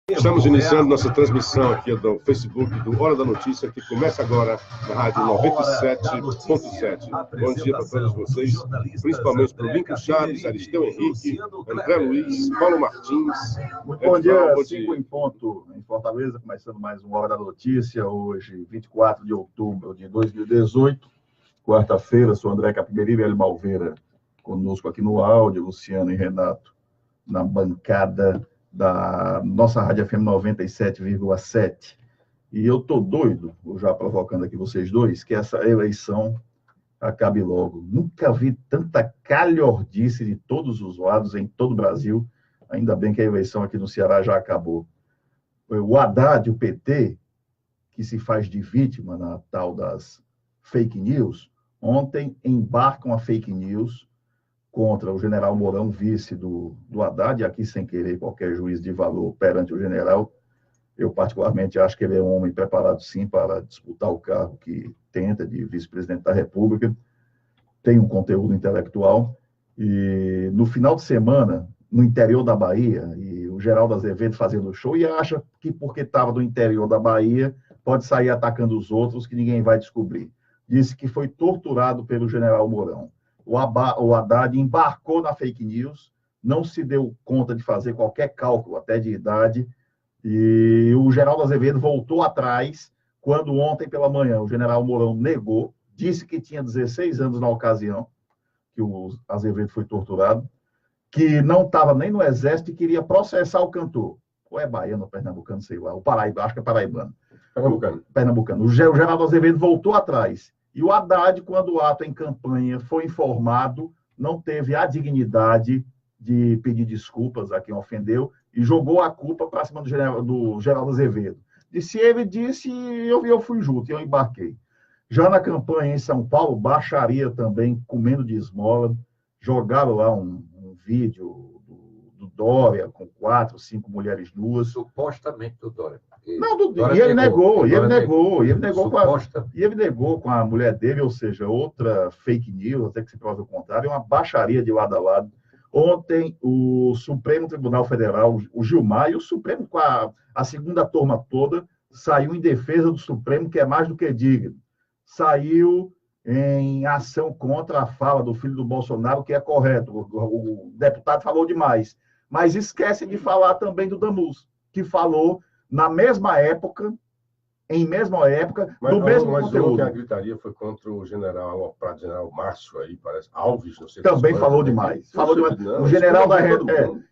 Estamos iniciando nossa transmissão aqui do Facebook do Hora da Notícia, que começa agora na Rádio 97.7. Bom dia para todos vocês, principalmente para o Lincoln Chaves, Aristeu Henrique, André Luiz, Paulo Martins. Bom dia, 5 em ponto, em Fortaleza, começando mais uma Hora da Notícia, hoje, 24 de outubro de 2018, quarta-feira. Sou André Capiberibe e Hélio Malveira conosco aqui no áudio, Luciano e Renato na bancada da nossa Rádio FM 97,7. E eu tô doido, já provocando aqui vocês dois, que essa eleição acabe logo. Nunca vi tanta calhordice de todos os lados em todo o Brasil. Ainda bem que a eleição aqui no Ceará já acabou. O Haddad, o PT, que se faz de vítima na tal das fake news, ontem embarcam a fake news contra o general Mourão, vice do Haddad, aqui sem querer qualquer juízo de valor perante o general. Eu, particularmente, acho que ele é um homem preparado, sim, para disputar o cargo que tenta de vice-presidente da República. Tem um conteúdo intelectual. E no final de semana, no interior da Bahia, e o Geraldo Azevedo fazendo show, e acha que porque estava no interior da Bahia, pode sair atacando os outros, que ninguém vai descobrir. Disse que foi torturado pelo general Mourão. O Haddad embarcou na fake news, não se deu conta de fazer qualquer cálculo, até de idade, e o Geraldo Azevedo voltou atrás, quando ontem pela manhã o general Mourão negou, disse que tinha 16 anos na ocasião que o Azevedo foi torturado, que não estava nem no exército e queria processar o cantor. Ou é baiano ou pernambucano, sei lá, o Paraíba, acho que é paraibano. Pernambucano. O Geraldo Azevedo voltou atrás. E o Haddad, quando o ato em campanha foi informado, não teve a dignidade de pedir desculpas a quem ofendeu e jogou a culpa para cima do Geraldo Azevedo. Se ele disse, eu fui junto, eu embarquei. Já na campanha em São Paulo, baixaria também, comendo de esmola, jogaram lá um vídeo do Dória com 4, 5 mulheres nuas. Supostamente do Dória. Não, e ele negou com a mulher dele, ou seja, outra fake news, até que se prove o contrário, uma baixaria de lado a lado. Ontem, o Supremo Tribunal Federal, o Gilmar, e o Supremo, com a segunda turma toda, saiu em defesa do Supremo, que é mais do que digno. Saiu em ação contra a fala do filho do Bolsonaro, que é correto. O deputado falou demais. Mas esquece de falar também do Damus, que falou na mesma época, do mesmo conteúdo. Mas que a gritaria foi contra o general Márcio aí, parece, Alves, não sei. Também falou demais. O general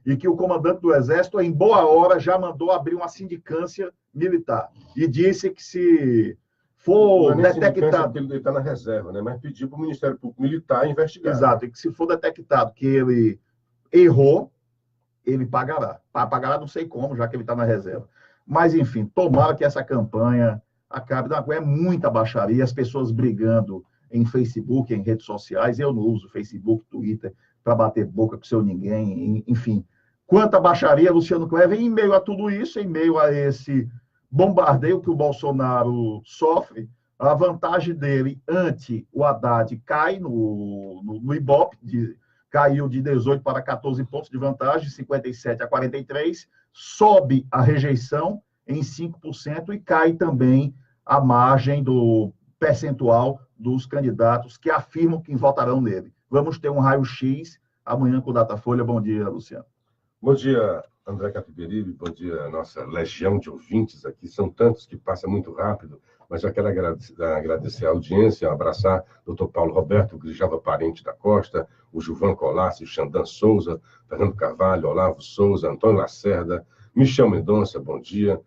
e que o comandante do Exército, em boa hora, já mandou abrir uma sindicância militar. E disse que se for detectado... Ele está na reserva, né? Mas pediu para o Ministério Público Militar investigar. Exato, e que se for detectado que ele errou, ele pagará. Pagará não sei como, já que ele está na reserva. Mas, enfim, tomara que essa campanha acabe. É muita baixaria, as pessoas brigando em Facebook, em redes sociais. Eu não uso Facebook, Twitter, para bater boca com seu ninguém. Enfim, quanta baixaria, Luciano Clever, em meio a tudo isso, em meio a esse bombardeio que o Bolsonaro sofre, a vantagem dele ante o Haddad cai no Ibope, caiu de 18 para 14 pontos de vantagem, 57 a 43, sobe a rejeição em 5% e cai também a margem do percentual dos candidatos que afirmam que votarão nele. Vamos ter um raio-x amanhã com o Datafolha. Bom dia, Luciano. Bom dia, André Capiberibe. Bom dia, nossa legião de ouvintes aqui. São tantos que passa muito rápido, mas já quero agradecer a audiência, abraçar o Dr. Paulo Roberto Grijava Parente da Costa, o Gilvan Colassi, o Xandan Souza, Fernando Carvalho, Olavo Souza, Antônio Lacerda, Michel Mendonça, bom dia,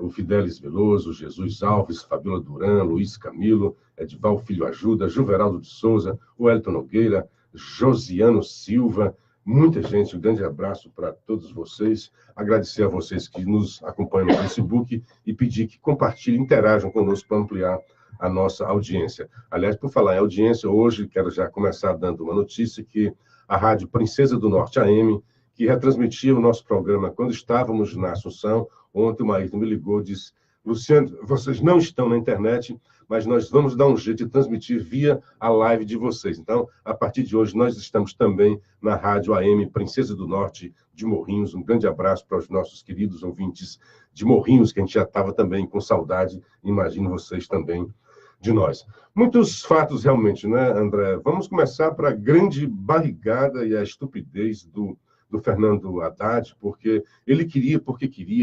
o Fidelis Veloso, Jesus Alves, Fabiola Duran, Luiz Camilo, Edival Filho Ajuda, Juveraldo de Souza, o Elton Nogueira, Josiano Silva, muita gente. Um grande abraço para todos vocês. Agradecer a vocês que nos acompanham no Facebook e pedir que compartilhem, interajam conosco para ampliar a nossa audiência. Aliás, por falar em audiência, hoje quero já começar dando uma notícia que a Rádio Princesa do Norte AM, que retransmitia o nosso programa quando estávamos na Assunção, ontem o Maírton me ligou e disse: Luciano, vocês não estão na internet, mas nós vamos dar um jeito de transmitir via a live de vocês. Então, a partir de hoje, nós estamos também na Rádio AM Princesa do Norte de Morrinhos. Um grande abraço para os nossos queridos ouvintes de Morrinhos, que a gente já estava também com saudade, imagino vocês também de nós. Muitos fatos realmente, né, André? Vamos começar para a grande barrigada e a estupidez do Fernando Haddad, porque ele queria,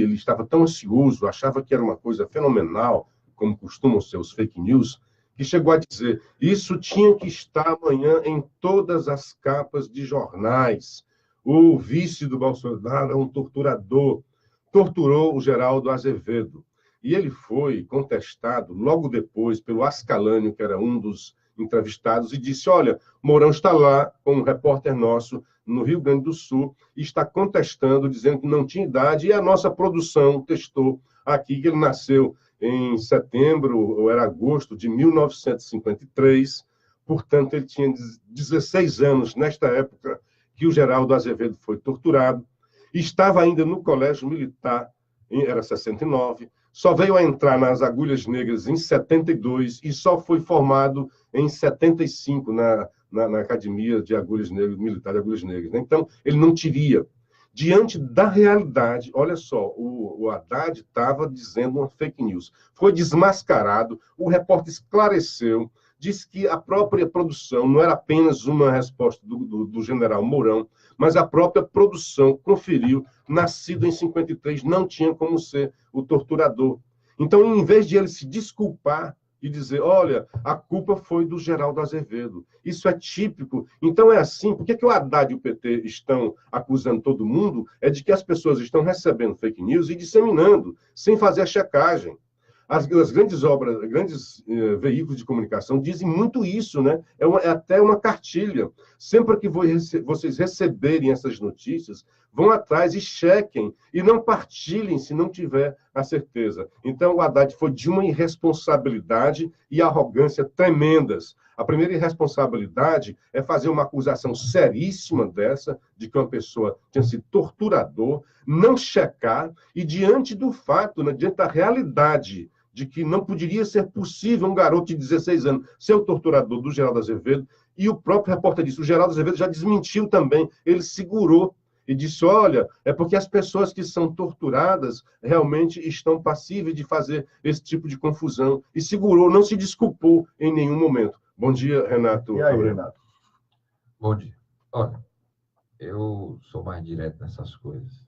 ele estava tão ansioso, achava que era uma coisa fenomenal, como costumam ser os fake news, que chegou a dizer, isso tinha que estar amanhã em todas as capas de jornais. O vice do Bolsonaro é um torturador, torturou o Geraldo Azevedo. E ele foi contestado logo depois pelo Ascalânio, que era um dos entrevistados, e disse, olha, Mourão está lá com um repórter nosso no Rio Grande do Sul e está contestando, dizendo que não tinha idade, e a nossa produção testou aqui que ele nasceu em setembro, ou era agosto de 1953, portanto, ele tinha 16 anos nesta época que o Geraldo Azevedo foi torturado, estava ainda no colégio militar, era 69, só veio a entrar nas Agulhas Negras em 72 e só foi formado em 75 na Academia de Agulhas Negras, Militar de Agulhas Negras. Então, ele não teria. Diante da realidade, olha só, o Haddad estava dizendo uma fake news. Foi desmascarado, o repórter esclareceu, disse que a própria produção não era apenas uma resposta do general Mourão, mas a própria produção conferiu, nascido em 53, não tinha como ser o torturador. Então, em vez de ele se desculpar e dizer, olha, a culpa foi do Geraldo Azevedo. Isso é típico. Então, é assim, por que o Haddad e o PT estão acusando todo mundo? É de que as pessoas estão recebendo fake news e disseminando, sem fazer a checagem. As grandes obras, grandes veículos de comunicação dizem muito isso, né? É até uma cartilha. Sempre que vocês receberem essas notícias, vão atrás e chequem, e não partilhem se não tiver a certeza. Então, o Haddad foi de uma irresponsabilidade e arrogância tremendas. A primeira irresponsabilidade é fazer uma acusação seríssima dessa, de que uma pessoa tinha sido torturador, não checar, e diante do fato, né, diante da realidade de que não poderia ser possível um garoto de 16 anos ser o torturador do Geraldo Azevedo, e o próprio repórter disse, o Geraldo Azevedo já desmentiu também, ele segurou e disse, olha, é porque as pessoas que são torturadas realmente estão passíveis de fazer esse tipo de confusão, e segurou, não se desculpou em nenhum momento. Bom dia, Renato. E aí, Renato? Bom dia. Olha, eu sou mais direto nessas coisas.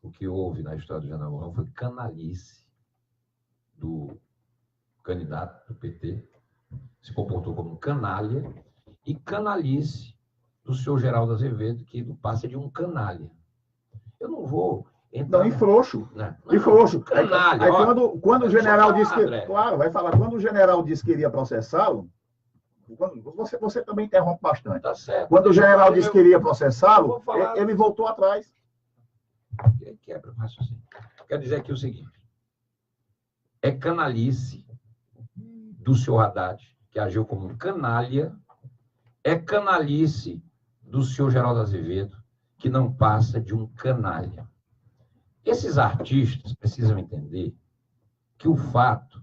O que houve na história do General Mourão foi canalice do candidato do PT, se comportou como um canalha, e canalice do senhor Geraldo Azevedo, que não passa de um canalha. Eu não vou entrar... Não, e frouxo. Não, e frouxo. Canalha. Aí quando o general falar, disse que... André. Claro, vai falar. Quando o general disse que iria processá-lo, você também interrompe bastante. Tá certo. Quando o general disse que iria processá-lo, falar... ele voltou atrás. E aí quebra o raciocínio. Quero dizer aqui o seguinte. É canalice do senhor Haddad, que agiu como um canalha, é canalice do senhor Geraldo Azevedo, que não passa de um canalha. Esses artistas precisam entender que o fato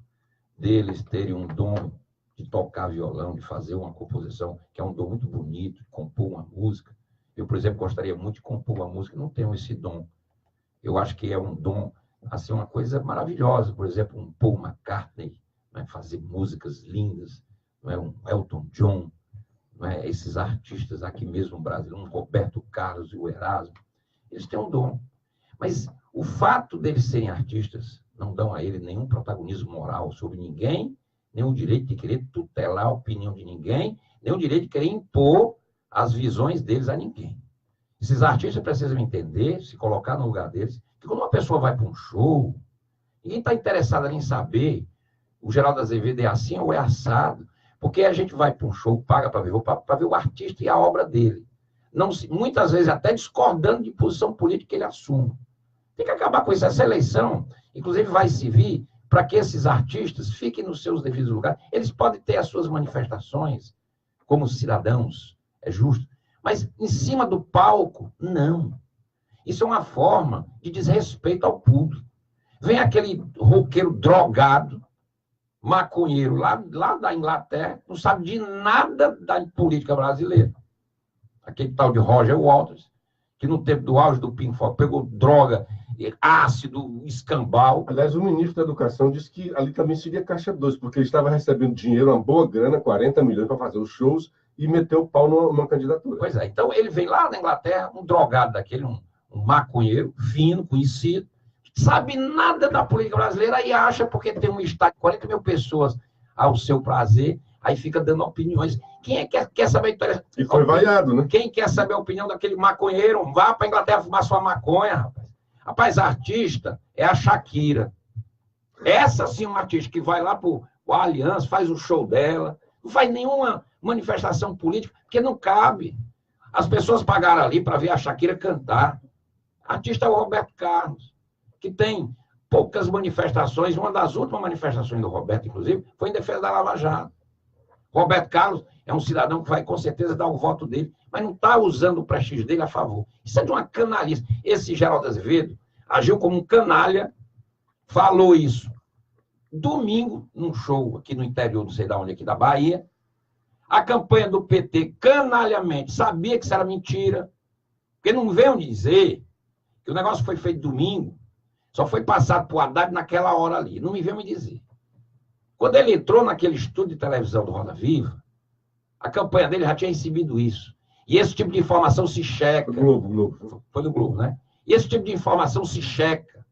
deles terem um dom de tocar violão, de fazer uma composição, que é um dom muito bonito, de compor uma música. Eu, por exemplo, gostaria muito de compor uma música, não tenho esse dom. Eu acho que é um dom, assim, uma coisa maravilhosa. Por exemplo, um Paul McCartney, né, fazer músicas lindas, não é? Um Elton John, não é? Esses artistas aqui mesmo no Brasil, um Roberto Carlos e o Erasmo, eles têm um dom. Mas o fato deles serem artistas não dão a ele nenhum protagonismo moral sobre ninguém, nem o direito de querer tutelar a opinião de ninguém, nem o direito de querer impor as visões deles a ninguém. Esses artistas precisam entender, se colocar no lugar deles, que quando uma pessoa vai para um show, ninguém está interessado em saber o Geraldo Azevedo é assim ou é assado, porque a gente vai para um show, paga para ver o artista e a obra dele. Não, muitas vezes até discordando de posição política que ele assume. Tem que acabar com isso. Essa eleição, inclusive, vai servir para que esses artistas fiquem nos seus devidos lugares. Eles podem ter as suas manifestações como cidadãos, é justo. Mas em cima do palco, não. Isso é uma forma de desrespeito ao público. Vem aquele roqueiro drogado, maconheiro, lá da Inglaterra, não sabe de nada da política brasileira. Aquele tal de Roger Waters, que no tempo do auge do Pink Floyd pegou droga, ácido, escambau. Aliás, o ministro da Educação disse que ali também seria caixa 2, porque ele estava recebendo dinheiro, uma boa grana, 40 milhões para fazer os shows, e meteu o pau numa candidatura. Pois é, então ele vem lá na Inglaterra, um drogado daquele, um maconheiro, fino, conhecido, sabe nada da política brasileira e acha, porque tem um estádio de 40 mil pessoas ao seu prazer, aí fica dando opiniões. Quem é que quer saber? E foi vaiado, né? Quem quer saber a opinião daquele maconheiro? Vá para a Inglaterra fumar sua maconha, rapaz. Rapaz, a artista é a Shakira. Essa sim é uma artista que vai lá para o Allianz, faz o show dela, não faz nenhuma manifestação política, porque não cabe. As pessoas pagaram ali para ver a Shakira cantar. A artista é o Roberto Carlos, que tem poucas manifestações. Uma das últimas manifestações do Roberto, inclusive, foi em defesa da Lava Jato. Roberto Carlos é um cidadão que vai, com certeza, dar o voto dele, mas não está usando o prestígio dele a favor. Isso é de uma canalice. Esse Geraldo Azevedo agiu como um canalha, falou isso domingo, num show aqui no interior, não sei de onde, aqui da Bahia. A campanha do PT, canalhamente, sabia que isso era mentira, porque não veio dizer que o negócio foi feito domingo, só foi passado para o Haddad naquela hora ali. Não me veio me dizer. Quando ele entrou naquele estúdio de televisão do Roda Viva, a campanha dele já tinha recebido isso. E esse tipo de informação se checa. Globo. Foi do Globo, né? E esse tipo de informação se checa.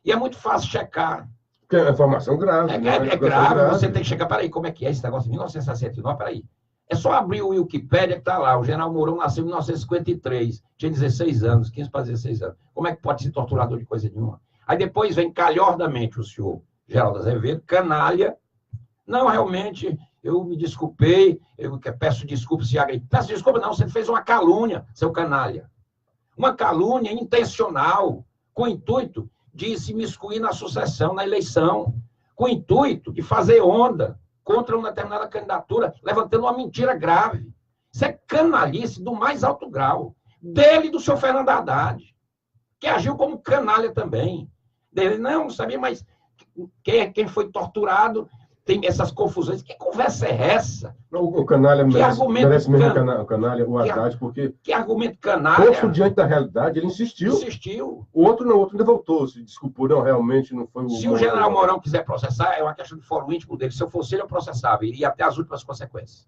E é muito fácil checar. Porque é informação grave. É grave, você tem que checar. Peraí, como é que é esse negócio de 1969? Peraí. É só abrir o Wikipédia que está lá. O general Mourão nasceu em 1953. Tinha 16 anos, 15 para 16 anos. Como é que pode ser torturador de coisa nenhuma? Aí depois vem calhordamente o senhor Geraldo Azevedo, canalha. Não, realmente, eu me desculpei, eu peço desculpa se agredi. Peço desculpa, não, você fez uma calúnia, seu canalha. Uma calúnia intencional, com o intuito de se miscuir na sucessão, na eleição, com o intuito de fazer onda contra uma determinada candidatura, levantando uma mentira grave. Isso é canalice do mais alto grau. Dele e do seu Fernando Haddad, que agiu como canalha também. Dele, não sabia, mas quem foi torturado tem essas confusões. Que conversa é essa? O canalha merece mesmo o canalha, o Haddad, porque... Que argumento canalha? Outro, diante da realidade, ele insistiu. O outro não, o outro ainda voltou, se desculpou, não, realmente não foi o... Se o general Mourão quiser processar, é uma questão de fórum íntimo dele. Se eu fosse ele, eu processava. Iria até as últimas consequências.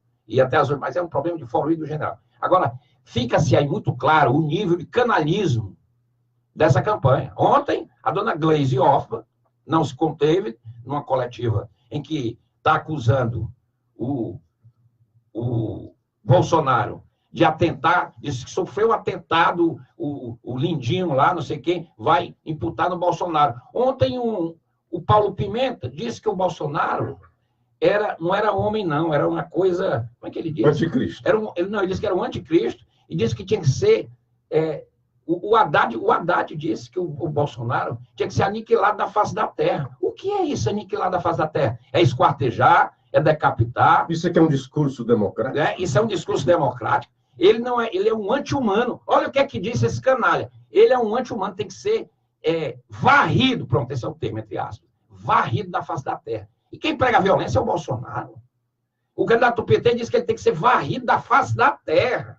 Mas é um problema de fórum íntimo do general. Agora, fica-se aí muito claro o nível de canalismo dessa campanha. Ontem, a dona Gleisi Hoffmann não se conteve numa coletiva em que está acusando o Bolsonaro de atentar, disse que sofreu um atentado, o Lindinho lá, não sei quem, vai imputar no Bolsonaro. Ontem o Paulo Pimenta disse que o Bolsonaro não era homem, não, era uma coisa... Como é que ele disse? Anticristo. Ele disse que era um anticristo e disse que tinha que ser... O Haddad disse que o Bolsonaro tinha que ser aniquilado da face da terra. O que é isso, aniquilado da face da terra? É esquartejar, é decapitar. Isso aqui é um discurso democrático? Isso é um discurso democrático. Ele é um anti-humano. Olha o que é que disse esse canalha. Ele é um anti-humano, tem que ser varrido, pronto, esse é o termo, entre aspas, varrido da face da terra. E quem prega a violência é o Bolsonaro. O candidato do PT disse que ele tem que ser varrido da face da terra.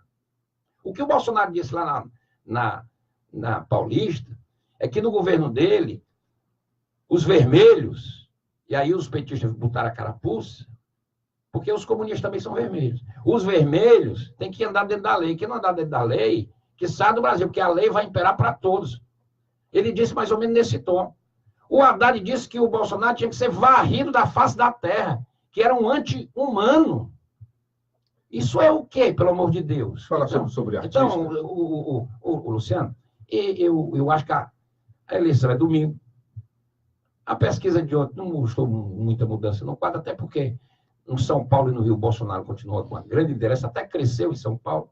O que o Bolsonaro disse lá na Paulista é que no governo dele, os vermelhos, e aí os petistas botaram a carapuça, porque os comunistas também são vermelhos. Os vermelhos têm que andar dentro da lei. Quem não andar dentro da lei, que sai do Brasil, porque a lei vai imperar para todos. Ele disse mais ou menos nesse tom. O Haddad disse que o Bolsonaro tinha que ser varrido da face da terra, que era um anti-humano. Isso é o quê, pelo amor de Deus? Fala sobre artista. Então, o Luciano, eu acho que a eleição é domingo. A pesquisa de ontem não mostrou muita mudança no quadro, até porque no São Paulo e no Rio, o Bolsonaro continua com uma grande liderança, até cresceu em São Paulo.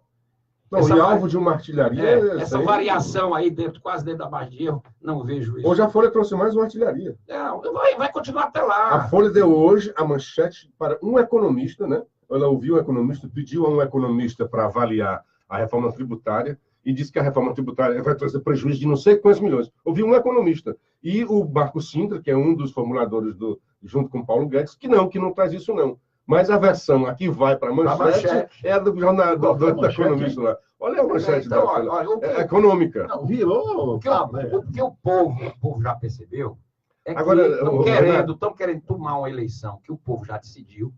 Não, e alvo de uma artilharia... essa variação aí, quase dentro da margem de erro, não vejo isso. Hoje a Folha trouxe mais uma artilharia. Não, vai continuar até lá. A Folha deu hoje a manchete para um economista, né? Ela ouviu um economista, pediu a um economista para avaliar a reforma tributária, e disse que a reforma tributária vai trazer prejuízo de não sei quantos milhões. Ouvi um economista. E o Marco Sintra, que é um dos formuladores, junto com Paulo Guedes, que não traz isso, não. Mas a versão aqui vai para a manchete é a do jornal do economista lá. Olha a manchete então, é econômica. Não, virou. O que o povo já percebeu é que agora, estão querendo tomar uma eleição que o povo já decidiu.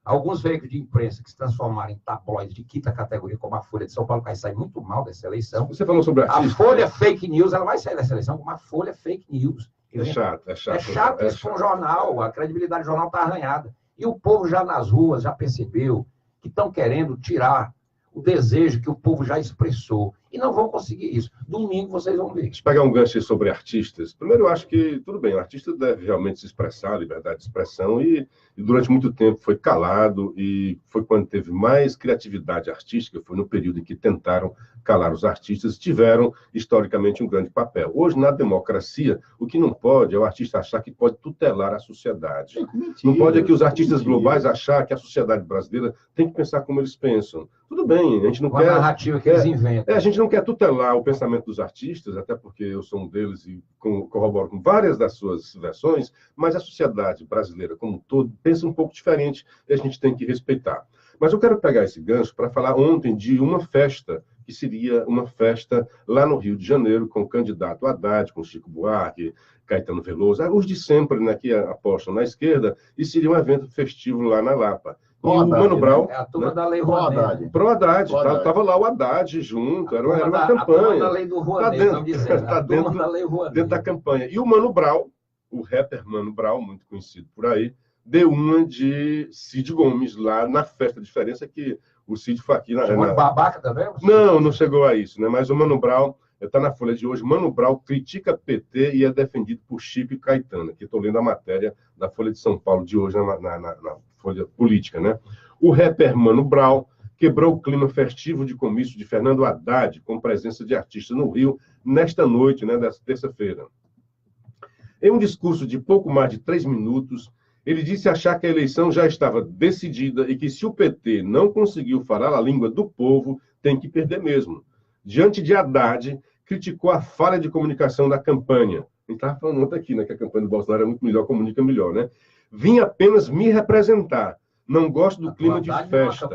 Alguns veículos de imprensa que se transformaram em tabloides de quinta categoria, como a Folha de São Paulo, que vai sair muito mal dessa eleição. Você falou sobre a Folha Fake News, ela vai sair dessa eleição como uma Folha Fake News. É chato. É chato isso para um jornal, a credibilidade do jornal está arranhada. E o povo já nas ruas já percebeu que estão querendo tirar o desejo que o povo já expressou. E não vão conseguir isso. Domingo vocês vão ver. Deixa eu pegar um gancho sobre artistas. Primeiro, eu acho que, tudo bem, o artista deve realmente se expressar, liberdade de expressão, e durante muito tempo foi calado, e foi quando teve mais criatividade artística, foi no período em que tentaram calar os artistas, e tiveram, historicamente, um grande papel. Hoje, na democracia, o que não pode é o artista achar que pode tutelar a sociedade. Não pode é que os artistas globais achar que a sociedade brasileira tem que pensar como eles pensam. Tudo bem, a gente não quer... Uma narrativa que eles inventam. A gente não quer tutelar o pensamento dos artistas, até porque eu sou um deles e corroboro com várias das suas versões, mas a sociedade brasileira como um todo pensa um pouco diferente e a gente tem que respeitar. Mas eu quero pegar esse gancho para falar ontem de uma festa, que seria uma festa lá no Rio de Janeiro, com o candidato Haddad, com Chico Buarque, Caetano Veloso, os de sempre, né, que apostam na esquerda, e seria um evento festivo lá na Lapa. E o Mano Brown... É a turma da Lei Rouanet. Pro Haddad. Estava lá o Haddad junto, era uma campanha. A turma da Lei do Rouanet, estão dizendo. Está dentro da campanha. E o Mano Brown, o rapper Mano Brown, muito conhecido por aí, deu uma de Cid Gomes lá na festa. A diferença é que o Cid foi aqui... babaca também? Não chegou a isso, né? Mas o Mano Brown... Está na Folha de hoje, Mano Brown critica PT e é defendido por Chico e Caetano. Aqui estou lendo a matéria da Folha de São Paulo de hoje, na Folha Política, né? O rapper Mano Brown quebrou o clima festivo de comício de Fernando Haddad, com presença de artistas no Rio, nesta noite, né, dessa terça-feira. Em um discurso de pouco mais de 3 minutos, ele disse achar que a eleição já estava decidida e que se o PT não conseguiu falar a língua do povo, tem que perder mesmo. Diante de Haddad, criticou a falha de comunicação da campanha. A gente estava falando ontem aqui, né, que a campanha do Bolsonaro é muito melhor, comunica melhor, né? Vim apenas me representar. Não gosto do clima de festa.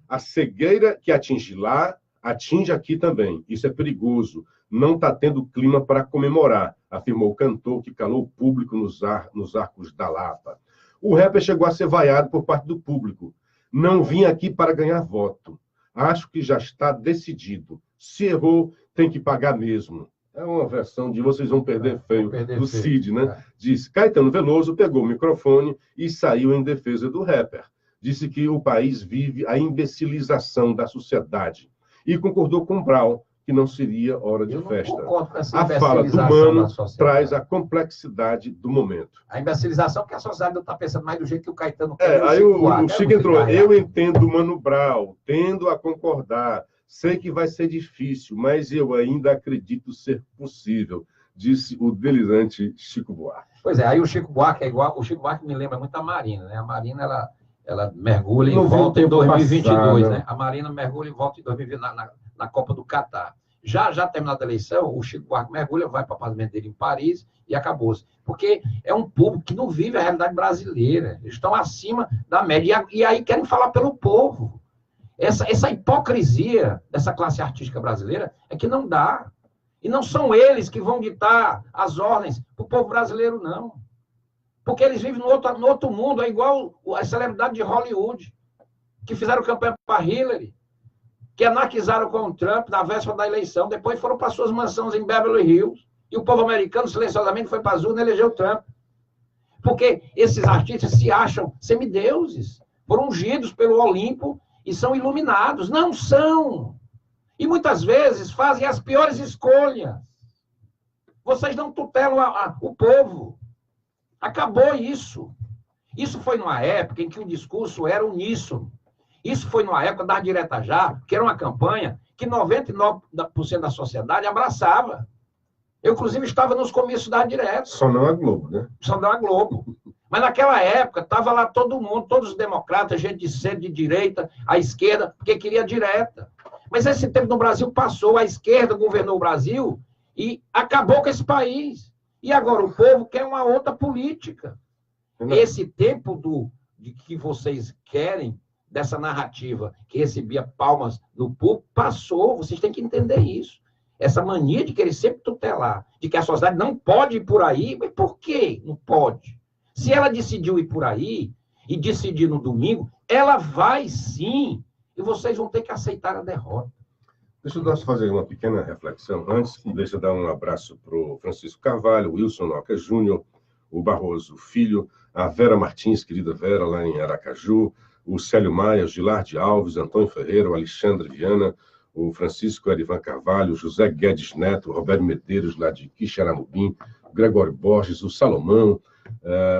A cegueira que atinge lá, atinge aqui também. Isso é perigoso. Não está tendo clima para comemorar, afirmou o cantor que calou o público nos arcos da Lapa. O rapper chegou a ser vaiado por parte do público. Não vim aqui para ganhar voto. Acho que já está decidido. Se errou, tem que pagar mesmo. É uma versão de Vocês Vão Perder Feio, do Cid, né? Disse, Caetano Veloso pegou o microfone e saiu em defesa do rapper. Disse que o país vive a imbecilização da sociedade. E concordou com Brown, que não seria hora de festa. A fala do Mano traz a complexidade do momento. A imbecilização, porque a sociedade não está pensando mais do jeito que o Caetano quer. Aí o Chico entrou. Eu entendo o Mano Brown, tendo a concordar. Sei que vai ser difícil, mas eu ainda acredito ser possível, disse o delirante Chico Buarque. Pois é, aí o Chico Buarque é igual. O Chico Buarque me lembra muito a Marina, né? A Marina, ela mergulha e volta em 2022, né? A Marina mergulha e volta em 2022 na Copa do Catar. Já terminada a eleição, o Chico Buarque mergulha, vai para o apartamento dele em Paris e acabou-se. Porque é um público que não vive a realidade brasileira. Eles estão acima da média. E aí querem falar pelo povo. Essa hipocrisia dessa classe artística brasileira é que não dá. E não são eles que vão ditar as ordens para o povo brasileiro, não. Porque eles vivem no outro mundo. É igual a celebridade de Hollywood, que fizeram campanha para Hillary, que anarquizaram com o Trump na véspera da eleição, depois foram para suas mansões em Beverly Hills, e o povo americano silenciosamente foi para as urnas e elegeu o Trump. Porque esses artistas se acham semideuses, foram ungidos pelo Olimpo e são iluminados. Não são. E muitas vezes fazem as piores escolhas. Vocês não tutelam o povo. Acabou isso. Isso foi numa época em que o discurso era uníssono. Isso foi numa época da Direta Já, que era uma campanha que 99% da sociedade abraçava. Eu, inclusive, estava nos comícios da Direta. Só não a Globo, né? Só não a Globo. Mas naquela época, estava lá todo mundo, todos os democratas, gente de centro, de direita, à esquerda, porque queria direta. Mas esse tempo no Brasil passou, a esquerda governou o Brasil e acabou com esse país. E agora o povo quer uma outra política. Esse tempo de que vocês querem, dessa narrativa que recebia palmas no público, passou. Vocês têm que entender isso. Essa mania de querer sempre tutelar, de que a sociedade não pode ir por aí. Mas por que não pode? Se ela decidiu ir por aí, e decidir no domingo, ela vai sim. E vocês vão ter que aceitar a derrota. Deixa eu fazer uma pequena reflexão. Antes, deixa eu dar um abraço para o Francisco Carvalho, o Wilson Noca Júnior, o Barroso Filho, a Vera Martins, querida Vera, lá em Aracaju, o Célio Maia, o Gilardi Alves, Antônio Ferreira, o Alexandre Viana, o Francisco Erivan Carvalho, o José Guedes Neto, o Roberto Medeiros, lá de Quixaramubim, o Gregório Borges, o Salomão,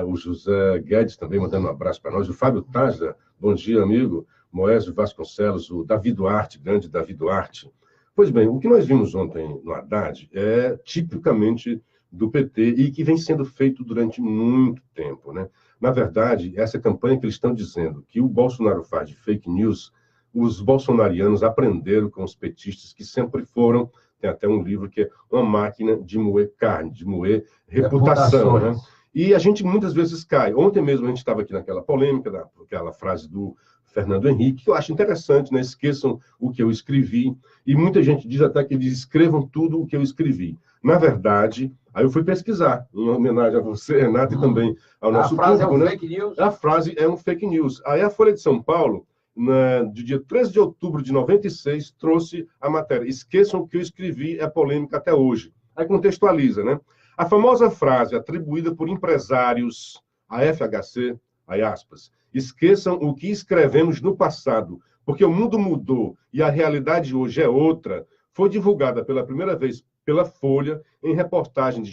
o José Guedes também mandando um abraço para nós, o Fábio Tajda, bom dia, amigo, Moésio Vasconcelos, o Davi Duarte, grande Davi Duarte. Pois bem, o que nós vimos ontem no Haddad é tipicamente do PT e que vem sendo feito durante muito tempo, né? Na verdade, essa campanha que eles estão dizendo que o Bolsonaro faz de fake news, os bolsonarianos aprenderam com os petistas que sempre foram, tem até um livro que é uma máquina de moer carne, de moer reputação, né? E a gente muitas vezes cai. Ontem mesmo a gente estava aqui naquela polêmica, daquela frase do Fernando Henrique, que eu acho interessante, né? Esqueçam o que eu escrevi. E muita gente diz até que eles escrevam tudo o que eu escrevi. Na verdade, aí eu fui pesquisar, em homenagem a você, Renato, e também ao nosso público. A frase é um fake news? A frase é um fake news. Aí a Folha de São Paulo, do dia 13 de outubro de 96, trouxe a matéria. Esqueçam o que eu escrevi, é polêmica até hoje. Aí contextualiza, né? A famosa frase atribuída por empresários à FHC, aí aspas, esqueçam o que escrevemos no passado, porque o mundo mudou e a realidade hoje é outra, foi divulgada pela primeira vez pela Folha, em reportagem de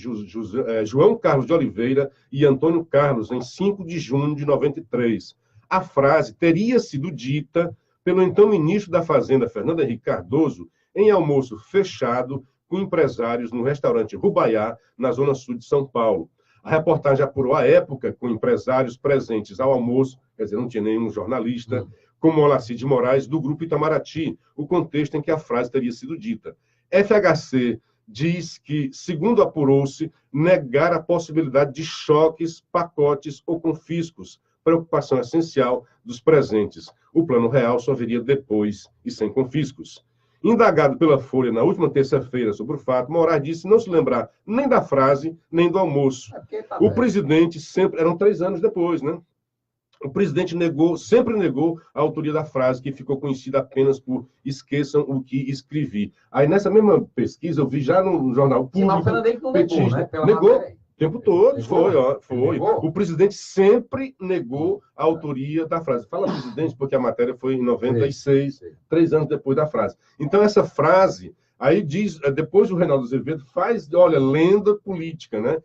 João Carlos de Oliveira e Antônio Carlos, em 5 de junho de 93. A frase teria sido dita pelo então ministro da Fazenda, Fernando Henrique Cardoso, em almoço fechado com empresários no restaurante Rubaiá, na zona sul de São Paulo. A reportagem apurou a época com empresários presentes ao almoço, quer dizer, não tinha nenhum jornalista, como Olacir de Moraes, do Grupo Itamaraty, o contexto em que a frase teria sido dita. FHC diz que, segundo apurou-se, negar a possibilidade de choques, pacotes ou confiscos, preocupação essencial dos presentes. O plano real só viria depois e sem confiscos. Indagado pela Folha na última terça-feira sobre o fato, Moraes disse não se lembrar nem da frase, nem do almoço. O presidente sempre... Eram 3 anos depois, né? O presidente sempre negou a autoria da frase, que ficou conhecida apenas por esqueçam o que escrevi. Aí, nessa mesma pesquisa, eu vi já no jornal público... Senão, o Fernando Henrique não negou, né? Negou. O tempo todo, foi. O presidente sempre negou a autoria da frase. Fala presidente, porque a matéria foi em 96, 3 anos depois da frase. Então, essa frase, aí diz, depois o Reinaldo Azevedo faz, olha, lenda política, né?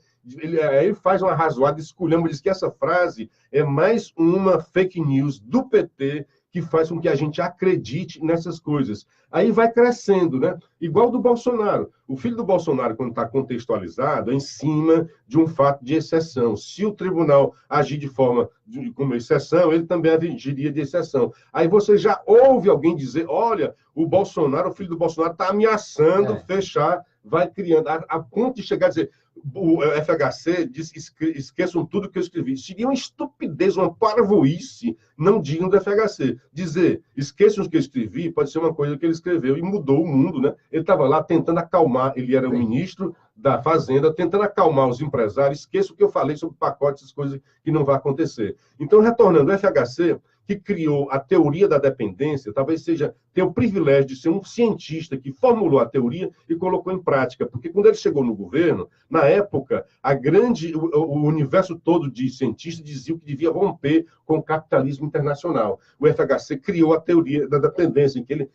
Aí faz uma razoada, esculhamba, diz que essa frase é mais uma fake news do PT que faz com que a gente acredite nessas coisas. Aí vai crescendo, né? Igual do Bolsonaro. O filho do Bolsonaro, quando está contextualizado, é em cima de um fato de exceção. Se o tribunal agir de forma como exceção, ele também agiria de exceção. Aí você já ouve alguém dizer, olha, o Bolsonaro, o filho do Bolsonaro, está ameaçando fechar, vai criando, a ponto de chegar a dizer... O FHC diz, esqueçam tudo que eu escrevi. Seria uma estupidez, uma parvoíce não digno do FHC. Dizer, esqueçam o que eu escrevi, pode ser uma coisa que ele escreveu e mudou o mundo, né? Ele estava lá tentando acalmar, ele era o ministro da Fazenda, tentando acalmar os empresários, esqueçam o que eu falei sobre pacotes, essas coisas que não vão acontecer. Então, retornando, o FHC, que criou a teoria da dependência, talvez ter o privilégio de ser um cientista que formulou a teoria e colocou em prática, porque quando ele chegou no governo, na época, o universo todo de cientistas dizia que devia romper com o capitalismo internacional. O FHC criou a teoria da dependência, em que ele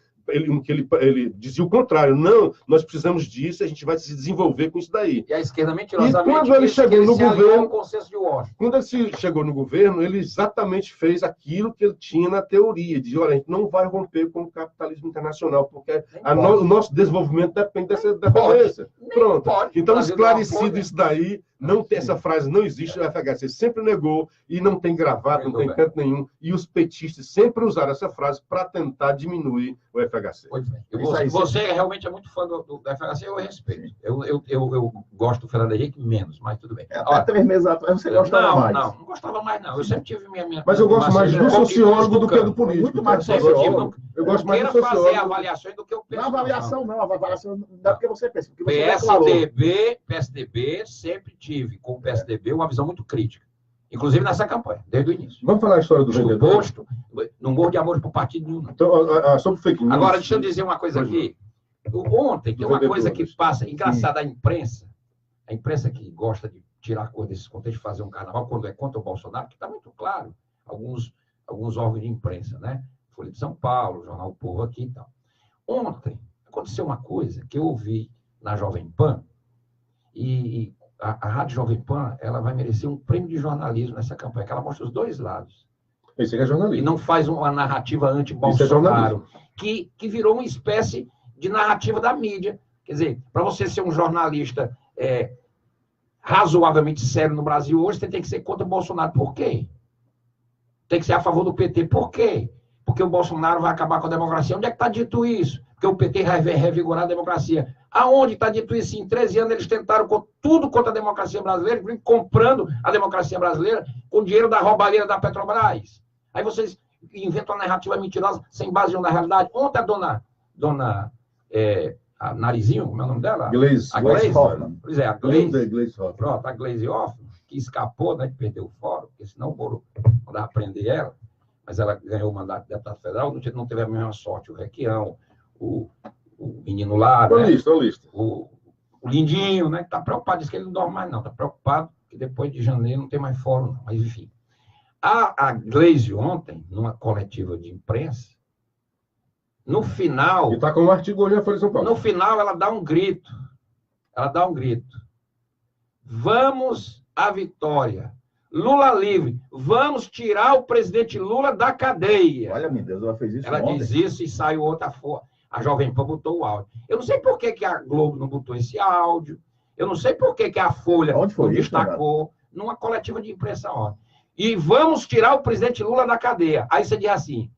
dizia o contrário. Não, nós precisamos disso, a gente vai se desenvolver com isso daí. E a esquerda mentirosamente... E quando ele chegou no governo... o consenso de Washington. Quando ele chegou no governo, ele exatamente fez aquilo que ele tinha na teoria. Dizia, olha, a gente não vai romper com o capitalismo internacional, porque o nosso desenvolvimento depende dessa dependência. Pronto. Então, esclarecido isso daí, Não tem, essa frase não existe, o FHC sempre negou e não tem gravado, não tem canto nenhum. E os petistas sempre usaram essa frase para tentar diminuir o FHC. Pois bem. Você realmente é muito fã do FHC, eu respeito. Eu gosto do Fernando Henrique menos, mas tudo bem. Há 3 meses atrás você gostava mais. Não gostava mais, não. Eu sempre tive minha mas eu gosto mais do sociólogo do que do político. Muito mais do sociólogo. Eu gosto mais do sociólogo. Fazer avaliações do que eu penso. Não, avaliação não. A avaliação não dá porque você pensa. Porque você PSDB, sempre tive com o PSDB uma visão muito crítica. Inclusive nessa campanha, desde o início. Vamos falar a história do vendedor? Posto, não morro de amor por partido nenhum. Então, sobre fake news. Agora, deixa eu dizer uma coisa aqui. Ontem, tem uma coisa que passa, engraçada, a imprensa que gosta de tirar coisa desses contextos, fazer um carnaval, quando é contra o Bolsonaro, que está muito claro, alguns órgãos de imprensa, né? Folha de São Paulo, Jornal Povo aqui e tal. Ontem, aconteceu uma coisa que eu ouvi na Jovem Pan, e a Rádio Jovem Pan, ela vai merecer um prêmio de jornalismo nessa campanha, que ela mostra os dois lados. Esse é jornalismo. E não faz uma narrativa anti-Bolsonaro, que virou uma espécie de narrativa da mídia. Quer dizer, para você ser um jornalista razoavelmente sério no Brasil hoje, você tem que ser contra o Bolsonaro. Por quê? Tem que ser a favor do PT. Por quê? Porque o Bolsonaro vai acabar com a democracia. Onde é que está dito isso? Porque o PT vai revigorar a democracia. Aonde está dito isso? Em 13 anos eles tentaram tudo contra a democracia brasileira, comprando a democracia brasileira com dinheiro da roubalheira da Petrobras. Aí vocês inventam uma narrativa mentirosa sem base na realidade. Ontem a dona a Narizinho, como é o nome dela? Glaze Hoffmann. Pois é, a Glaze Hoffmann. Pronto, a Glaze Hoffmann, que escapou, né, de perder o fórum, porque senão o Moro mandava prender ela, mas ela ganhou o mandato de deputado federal, não teve a mesma sorte. O Requião, o menino lá, né? O Lindinho, né? Que está preocupado, diz que ele não dorme mais, não. Está preocupado que depois de janeiro não tem mais fórum, não. Mas, enfim. A Glaze ontem, numa coletiva de imprensa, no final... E está com um artigo hoje na Folha de São Paulo. No final, ela dá um grito. Vamos à vitória. Lula livre. Vamos tirar o presidente Lula da cadeia. Olha, meu Deus, ela fez isso Ela ontem. diz isso e saiu outra forma. A Jovem Pan botou o áudio. Eu não sei por que a Globo não botou esse áudio. Eu não sei por que a Folha não destacou numa coletiva de imprensa ontem. E vamos tirar o presidente Lula da cadeia. Aí você diz assim,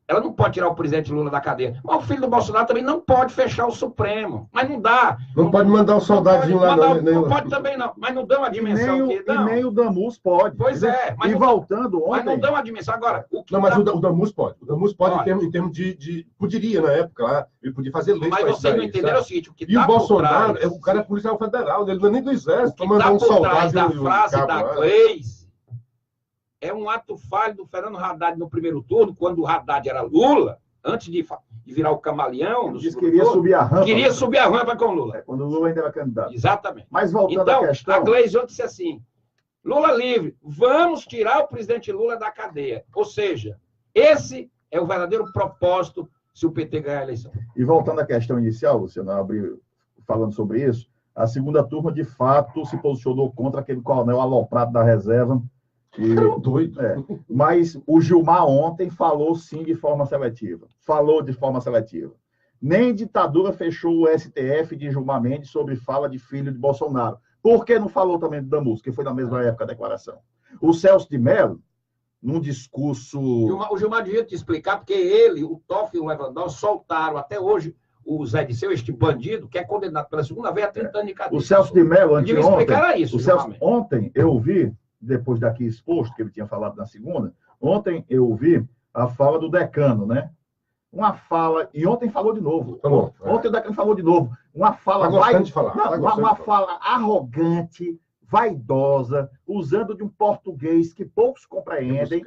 ela não pode tirar o presidente Lula da cadeia. Mas o filho do Bolsonaro também não pode fechar o Supremo. Mas não dá. Não pode mandar um soldadinho lá. Não pode também, não. Mas não dão uma dimensão aqui, não. E nem o Damus pode. Pois é. Mas voltando ontem... Mas não dão uma dimensão. Agora, o Damus pode. O Damus pode em termos de... Poderia, na época, lá. Ele podia fazer leis. Mas vocês não entenderam o seguinte. E o Bolsonaro, o cara é policial federal. Ele não é nem do exército. O que está por trás da frase da Glaze é um ato falho do Fernando Haddad no primeiro turno, quando o Haddad era Lula, antes de virar o camaleão. Disse que queria subir a rampa. Queria subir a rampa com o Lula. Quando o Lula ainda era candidato. Exatamente. Mas voltando à questão... a Glaze ontem disse assim, Lula livre, vamos tirar o presidente Lula da cadeia. Ou seja, esse é o verdadeiro propósito se o PT ganhar a eleição. E voltando à questão inicial, Luciano, abriu falando sobre isso, a segunda turma, de fato, se posicionou contra aquele coronel aloprado da reserva. Doido. Mas o Gilmar ontem falou sim de forma seletiva. Nem ditadura fechou o STF de Gilmar Mendes sobre fala de filho de Bolsonaro. Por que não falou também do Damus, que foi na mesma época a declaração? O Celso de Mello, num discurso... O Gilmar devia te explicar, porque ele, o Toffoli e o Lewandowski soltaram até hoje o Zé Disseu, este bandido, que é condenado pela segunda vez a 30 anos de cadeia. O Celso de Mello, ontem eu vi, depois daqui exposto, que ele tinha falado na segunda, ontem eu ouvi a fala do decano, né? Uma fala, e ontem falou de novo. Tá bom, ontem o decano falou de novo. Uma fala... uma fala arrogante, vaidosa, usando de um português que poucos compreendem.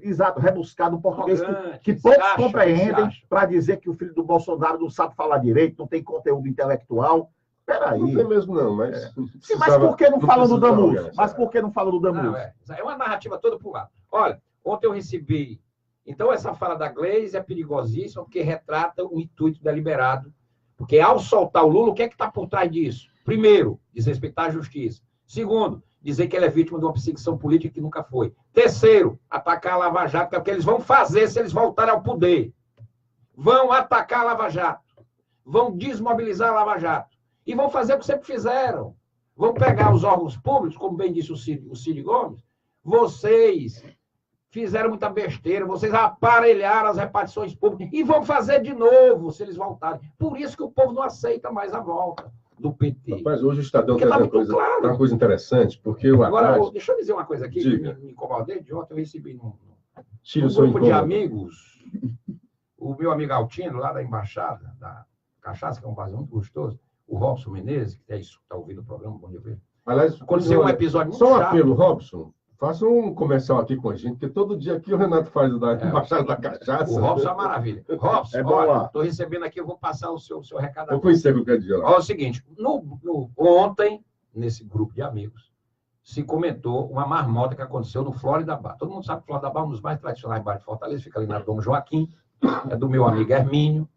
Exato, rebuscado, um português que poucos compreendem, para dizer que o filho do Bolsonaro não sabe falar direito, não tem conteúdo intelectual. Peraí. Não tem mesmo, não, mas... Sim, mas por que não falam do Damus? Mas por que não falam do Damus? É uma narrativa toda por lá. Olha, ontem eu recebi... Então, essa fala da Glaze é perigosíssima, porque retrata o intuito deliberado. Porque, ao soltar o Lula, o que é que está por trás disso? Primeiro, desrespeitar a justiça. Segundo, dizer que ele é vítima de uma perseguição política que nunca foi. Terceiro, atacar a Lava Jato, que é o que eles vão fazer se eles voltarem ao poder. Vão atacar a Lava Jato. Vão desmobilizar a Lava Jato. E vão fazer o que sempre fizeram. Vão pegar os órgãos públicos, como bem disse o Cid Gomes, vocês fizeram muita besteira, vocês aparelharam as repartições públicas e vão fazer de novo se eles voltarem. Por isso que o povo não aceita mais a volta do PT. Rapaz, hoje o Estadão Porque traz tá muito claro. uma coisa interessante, porque o Agora, Haddad... deixa eu dizer uma coisa aqui, Diga. que me incomodei de ontem, eu recebi num Tira o seu grupo de incômodo. amigos, o meu amigo Altino, lá da Embaixada, da Cachaça, que é um vaso muito gostoso, o Robson Menezes, que é isso, está ouvindo o programa, bom dia ver. Aliás, Aconteceu um episódio muito só um chato. apelo, Robson. Faça um comercial aqui com a gente, porque todo dia aqui o Renato faz da Embaixada da Cachaça. O Robson é uma maravilha. Robson, É bom olha, lá. estou recebendo aqui, eu vou passar o seu recado. Eu conheci qualquer dia lá. Olha o seguinte, ontem, nesse grupo de amigos, se comentou uma marmota que aconteceu no Flórida Bar. Todo mundo sabe que o Flórida Bar é um dos mais tradicionais bares de Fortaleza, fica ali na Dom Joaquim, é do meu amigo Hermínio,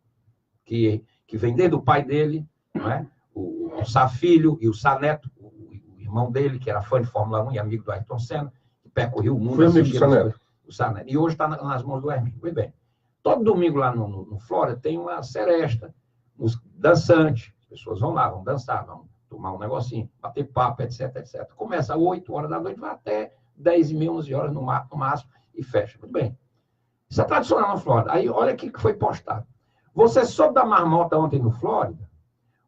que vem desde o pai dele, não é? O Safilho e o Saneto, o irmão dele, que era fã de Fórmula 1 e amigo do Ayrton Senna, que percorreu o mundo. Foi amigo do Saneto. O Saneto. E hoje está nas mãos do Hermínio. Muito bem. Todo domingo lá no Flórida tem uma seresta, os dançantes, as pessoas vão lá, vão dançar, vão tomar um negocinho, bater papo, etc, etc. Começa às 8 horas da noite, vai até 10h30, 11 horas no máximo e fecha. Muito bem. Isso é tradicional na Flórida. Aí, olha o que foi postado. Você soube da marmota ontem no Flórida?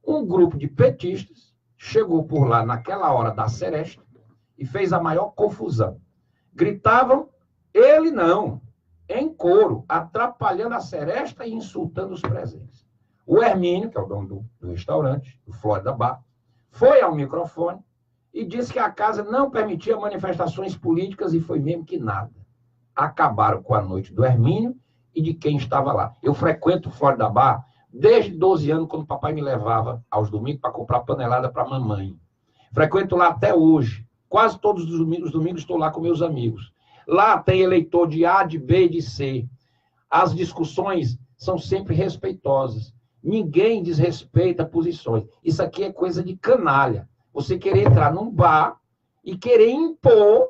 Um grupo de petistas chegou por lá naquela hora da seresta e fez a maior confusão. Gritavam, ele não, em coro, atrapalhando a seresta e insultando os presentes. O Hermínio, que é o dono do restaurante, do Flórida Bar, foi ao microfone e disse que a casa não permitia manifestações políticas e foi mesmo que nada. Acabaram com a noite do Hermínio e de quem estava lá. Eu frequento o Flórida Bar desde 12 anos, quando o papai me levava aos domingos para comprar panelada para a mamãe. Frequento lá até hoje. Quase todos os domingos estou lá com meus amigos. Lá tem eleitor de A, de B e de C. As discussões são sempre respeitosas. Ninguém desrespeita posições. Isso aqui é coisa de canalha. Você querer entrar num bar e querer impor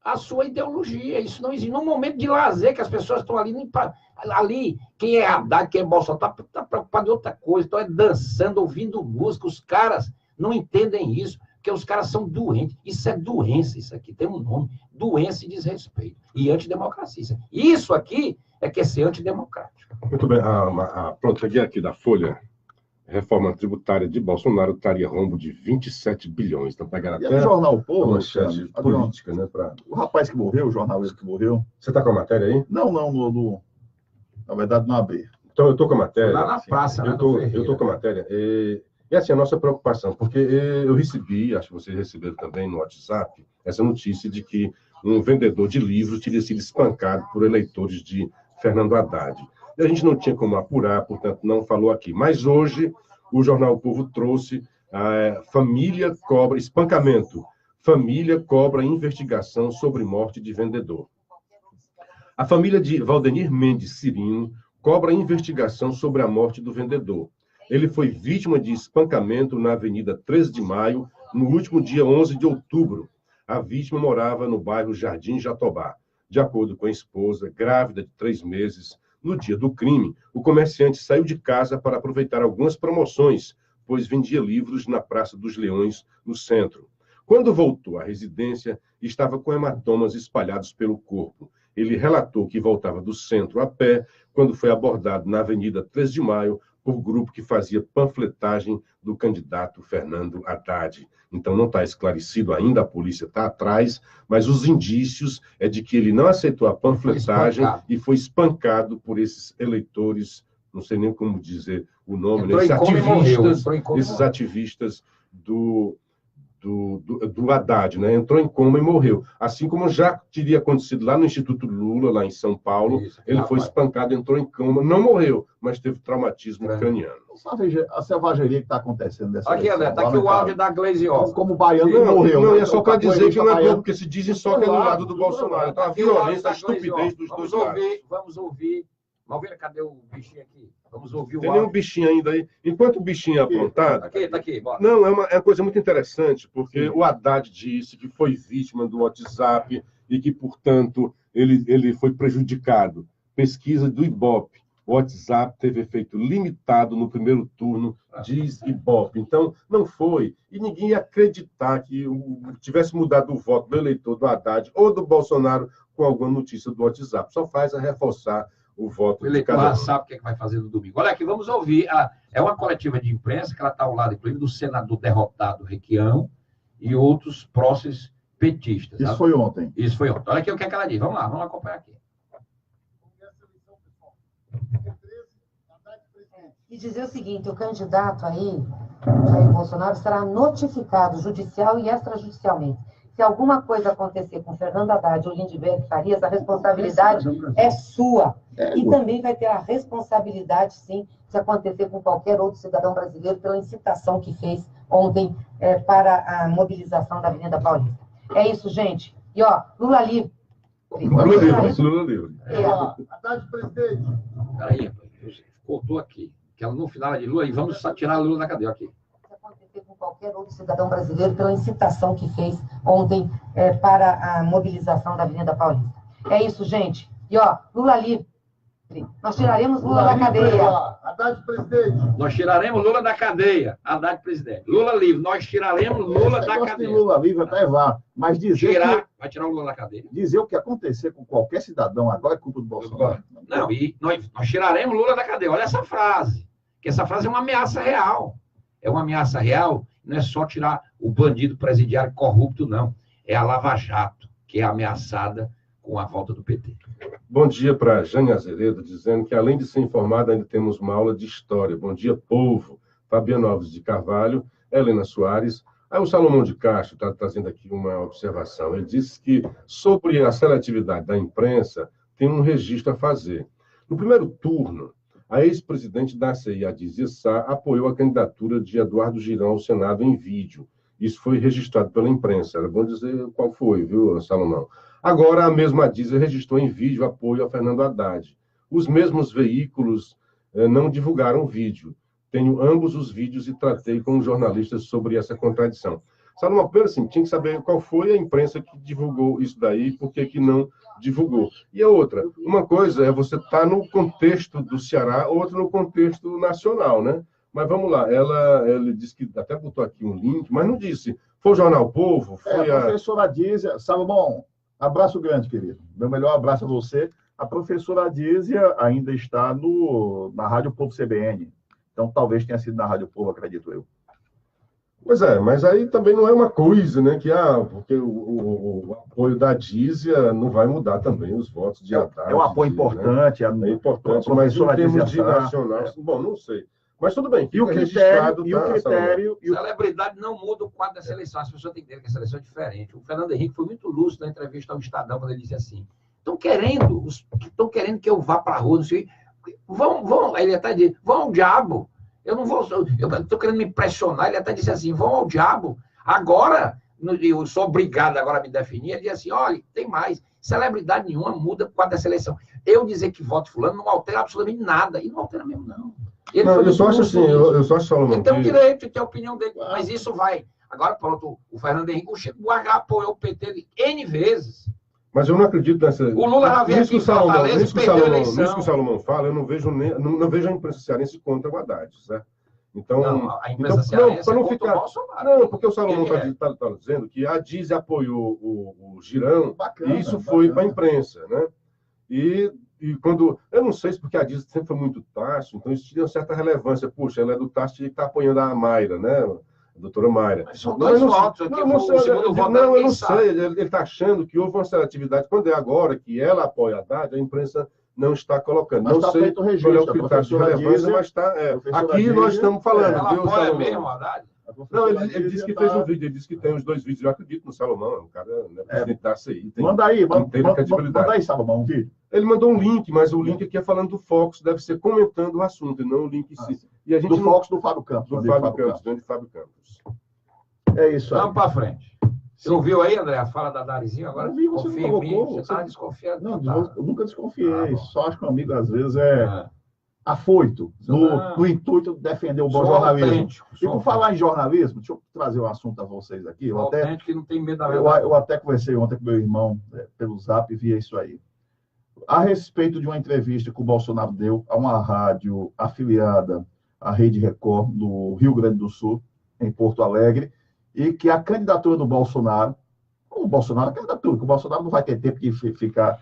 a sua ideologia. Isso não existe. Num momento de lazer, que as pessoas estão ali, quem é Haddad, quem é Bolsonaro, está preocupado em outra coisa, estão dançando, ouvindo música. Os caras não entendem isso, porque os caras são doentes. Isso é doença, isso aqui tem um nome. Doença e desrespeito. E antidemocracia. Isso aqui é que é ser antidemocrático. Muito bem. Pronto, peguei aqui da Folha. Reforma tributária de Bolsonaro traria rombo de 27 bilhões. Então, pegaram E até o jornal O Povo, uma manchete política, né? o rapaz que morreu, o jornalista que morreu. Você está com a matéria aí? Não, na verdade, não abri. Então, eu estou com a matéria. Lá na praça, né? Eu estou com a matéria. E assim, a nossa preocupação, porque eu recebi, acho que vocês receberam também no WhatsApp, essa notícia de que um vendedor de livros teria sido espancado por eleitores de Fernando Haddad. E a gente não tinha como apurar, portanto, não falou aqui. Mas hoje, o Jornal O Povo trouxe família cobra, espancamento. Família cobra investigação sobre morte de vendedor. A família de Valdenir Mendes Cirino cobra investigação sobre a morte do vendedor. Ele foi vítima de espancamento na Avenida 13 de Maio, no último dia 11 de outubro. A vítima morava no bairro Jardim Jatobá. De acordo com a esposa, grávida de 3 meses, no dia do crime, o comerciante saiu de casa para aproveitar algumas promoções, pois vendia livros na Praça dos Leões, no centro. Quando voltou à residência, estava com hematomas espalhados pelo corpo. Ele relatou que voltava do centro a pé, quando foi abordado na Avenida 3 de Maio, por grupo que fazia panfletagem do candidato Fernando Haddad. Então, não está esclarecido ainda, a polícia está atrás, mas os indícios é de que ele não aceitou a panfletagem e foi espancado por esses eleitores, não sei nem como dizer o nome, né? Esses ativistas do Haddad, né? Entrou em coma e morreu. Assim como já teria acontecido lá no Instituto Lula, lá em São Paulo, ele foi espancado, entrou em coma, não morreu, mas teve traumatismo craniano. A selvageria que está acontecendo dessa Aqui, André, está aqui o áudio da Gleisi Hoffmann. Como o baiano morreu. Não, é só para dizer que não é bom, porque se dizem só que é do lado do Bolsonaro. Então, a violência, a estupidez dos dois lados. Vamos ouvir. Malveira, cadê o bichinho aqui? Vamos ouvir o áudio. Tem nenhum bichinho ainda aí. Enquanto o bichinho é apontado... Está aqui, bora. Não, é uma coisa muito interessante, porque o Haddad disse que foi vítima do WhatsApp e que, portanto, ele foi prejudicado. Pesquisa do Ibope. o WhatsApp teve efeito limitado no primeiro turno, diz Ibope. Então, não foi. E ninguém ia acreditar que tivesse mudado o voto do eleitor do Haddad ou do Bolsonaro com alguma notícia do WhatsApp. Só faz a reforçar o voto o eleitor já sabe o que, é que vai fazer no domingo. Olha aqui, vamos ouvir. É uma coletiva de imprensa que ela está ao lado, inclusive, do senador derrotado Requião e outros próximos petistas. Isso foi ontem. Isso foi ontem. Olha aqui o que, é que ela diz. Vamos lá, vamos acompanhar aqui. E dizer o seguinte, o candidato aí, Jair Bolsonaro, será notificado judicial e extrajudicialmente. Se alguma coisa acontecer com Fernando Haddad ou Lindbergh Farias, a responsabilidade é sua. E também vai ter a responsabilidade, sim, se acontecer com qualquer outro cidadão brasileiro pela incitação que fez ontem para a mobilização da Avenida Paulista. É isso, gente. E, ó, Lula livre. Lula livre. Haddad presidente. Peraí, cortou aqui. Que ela no final de Lula, e vamos tirar a Lula da cadeia aqui. Se acontecer com qualquer outro cidadão brasileiro pela incitação que fez ontem para a mobilização da Avenida Paulista. É isso, gente. E, ó, Lula livre. Nós tiraremos Lula da cadeia. Haddad presidente. Nós tiraremos Lula da cadeia. Haddad presidente. Lula livre. Nós tiraremos Lula da cadeia. Lula livre até vá. Mas vai tirar o Lula da cadeia. Dizer o que acontecer com qualquer cidadão agora é culpa do Bolsonaro. Não, e nós tiraremos Lula da cadeia. Olha essa frase. Que essa frase é uma ameaça real. É uma ameaça real. Não é só tirar o bandido presidiário corrupto, não. É a Lava Jato, que é ameaçada com a volta do PT. Bom dia para Jane Azevedo, dizendo que, além de ser informada, ainda temos uma aula de história. Bom dia, povo. Fabiano Alves de Carvalho, Helena Soares. Aí o Salomão de Castro está trazendo aqui uma observação. Ele disse que, sobre a seletividade da imprensa, tem um registro a fazer. No primeiro turno, a ex-presidente da CI, a Dizia Sá, apoiou a candidatura de Eduardo Girão ao Senado em vídeo. Isso foi registrado pela imprensa. Era bom dizer qual foi, viu, Salomão? Agora, a mesma Dizia registrou em vídeo apoio a Fernando Haddad. Os mesmos veículos não divulgaram o vídeo. Tenho ambos os vídeos e tratei com os jornalistas sobre essa contradição. Salomão, assim, tinha que saber qual foi a imprensa que divulgou isso daí e por que não divulgou. E a outra, uma coisa é você estar no contexto do Ceará, outra no contexto nacional, né? Mas vamos lá, ele disse que até botou aqui um link, mas não disse. Foi o Jornal Povo? Foi a professora Dízia. Salomão, abraço grande, querido. Meu melhor abraço a você. A professora Dízia ainda está na Rádio Povo CBN. Então, talvez tenha sido na Rádio Povo, acredito eu. Pois é, mas aí também não é uma coisa, né? Que porque o apoio da Dízia não vai mudar também os votos de Haddad. É um apoio importante. Né? É importante, mas em termos de nacional... Bom, não sei. Mas tudo bem. E o critério... Celebridade não muda o quadro dessa eleição. As pessoas têm que entender que essa eleição é diferente. O Fernando Henrique foi muito lúcido na entrevista ao Estadão, quando ele disse assim, estão querendo que eu vá para a rua, não sei... Vão, ele até disse, vão ao diabo. Eu não vou, eu estou querendo me pressionar. Ele até disse assim, vão ao diabo. Agora, eu sou obrigado agora a me definir. Ele disse assim, olha, tem mais. Celebridade nenhuma muda por causa dessa eleição. Eu dizer que voto fulano não altera absolutamente nada. E não altera mesmo, não. Eu só acho assim, eu só acho, Salomão. Ele tem o direito de ter a opinião dele, mas isso vai. Agora, pronto, o Fernando Henrique, o Chico Buarque apoiou o PT N vezes. Mas eu não acredito nessa... O Lula já veio aqui em Fortaleza e perdeu a eleição. Isso que o Salomão fala, eu não vejo a imprensa cearense contra o Haddad, certo? Então, a imprensa cearense não ficar... o Bolsonaro. Não, porque o Salomão está dizendo que a Dízia apoiou o Girão, bacana, e isso foi para a imprensa, né? E quando... Eu não sei se porque a Dízia sempre foi muito Tasso, então isso tinha uma certa relevância. Puxa, ela é do Tasso, tinha que estar apoiando a Mayra, né? A doutora Mayra. Mas são dois votos. Eu não sei. Ele está achando que houve uma seletividade. Quando é agora que ela apoia a Haddad, a imprensa não está colocando. Mas não sei qual é o critério de relevância, mas está... Aqui nós estamos falando. Ela apoia mesmo a Haddad? Não, ele disse que fez um vídeo, ele disse que tem os 2 vídeos. Eu acredito no Salomão, o cara é presidente da CI. Manda aí, manda aí, Salomão, um vídeo. Ele mandou um link, mas o link aqui é falando do Fox, deve ser comentando o assunto, e não o link em si. E a gente do Fox do Fábio Campos. Do Fábio Campos, grande Fábio Campos. É isso aí. Vamos para frente. Você ouviu aí, André, a fala da Darizinho? Agora vi, você confia em mim. Você está desconfiado? Não, eu nunca desconfiei. Só acho que um amigo, às vezes, afoito, no intuito de defender o bom jornalismo. E por falar em jornalismo, deixa eu trazer um assunto a vocês aqui. Que não tem medo da verdade. Eu até conversei ontem com meu irmão pelo Zap e via isso aí. a respeito de uma entrevista que o Bolsonaro deu a uma rádio afiliada à Rede Record, do Rio Grande do Sul, em Porto Alegre, e que a candidatura do Bolsonaro, o Bolsonaro é candidatura, que o Bolsonaro não vai ter tempo de ficar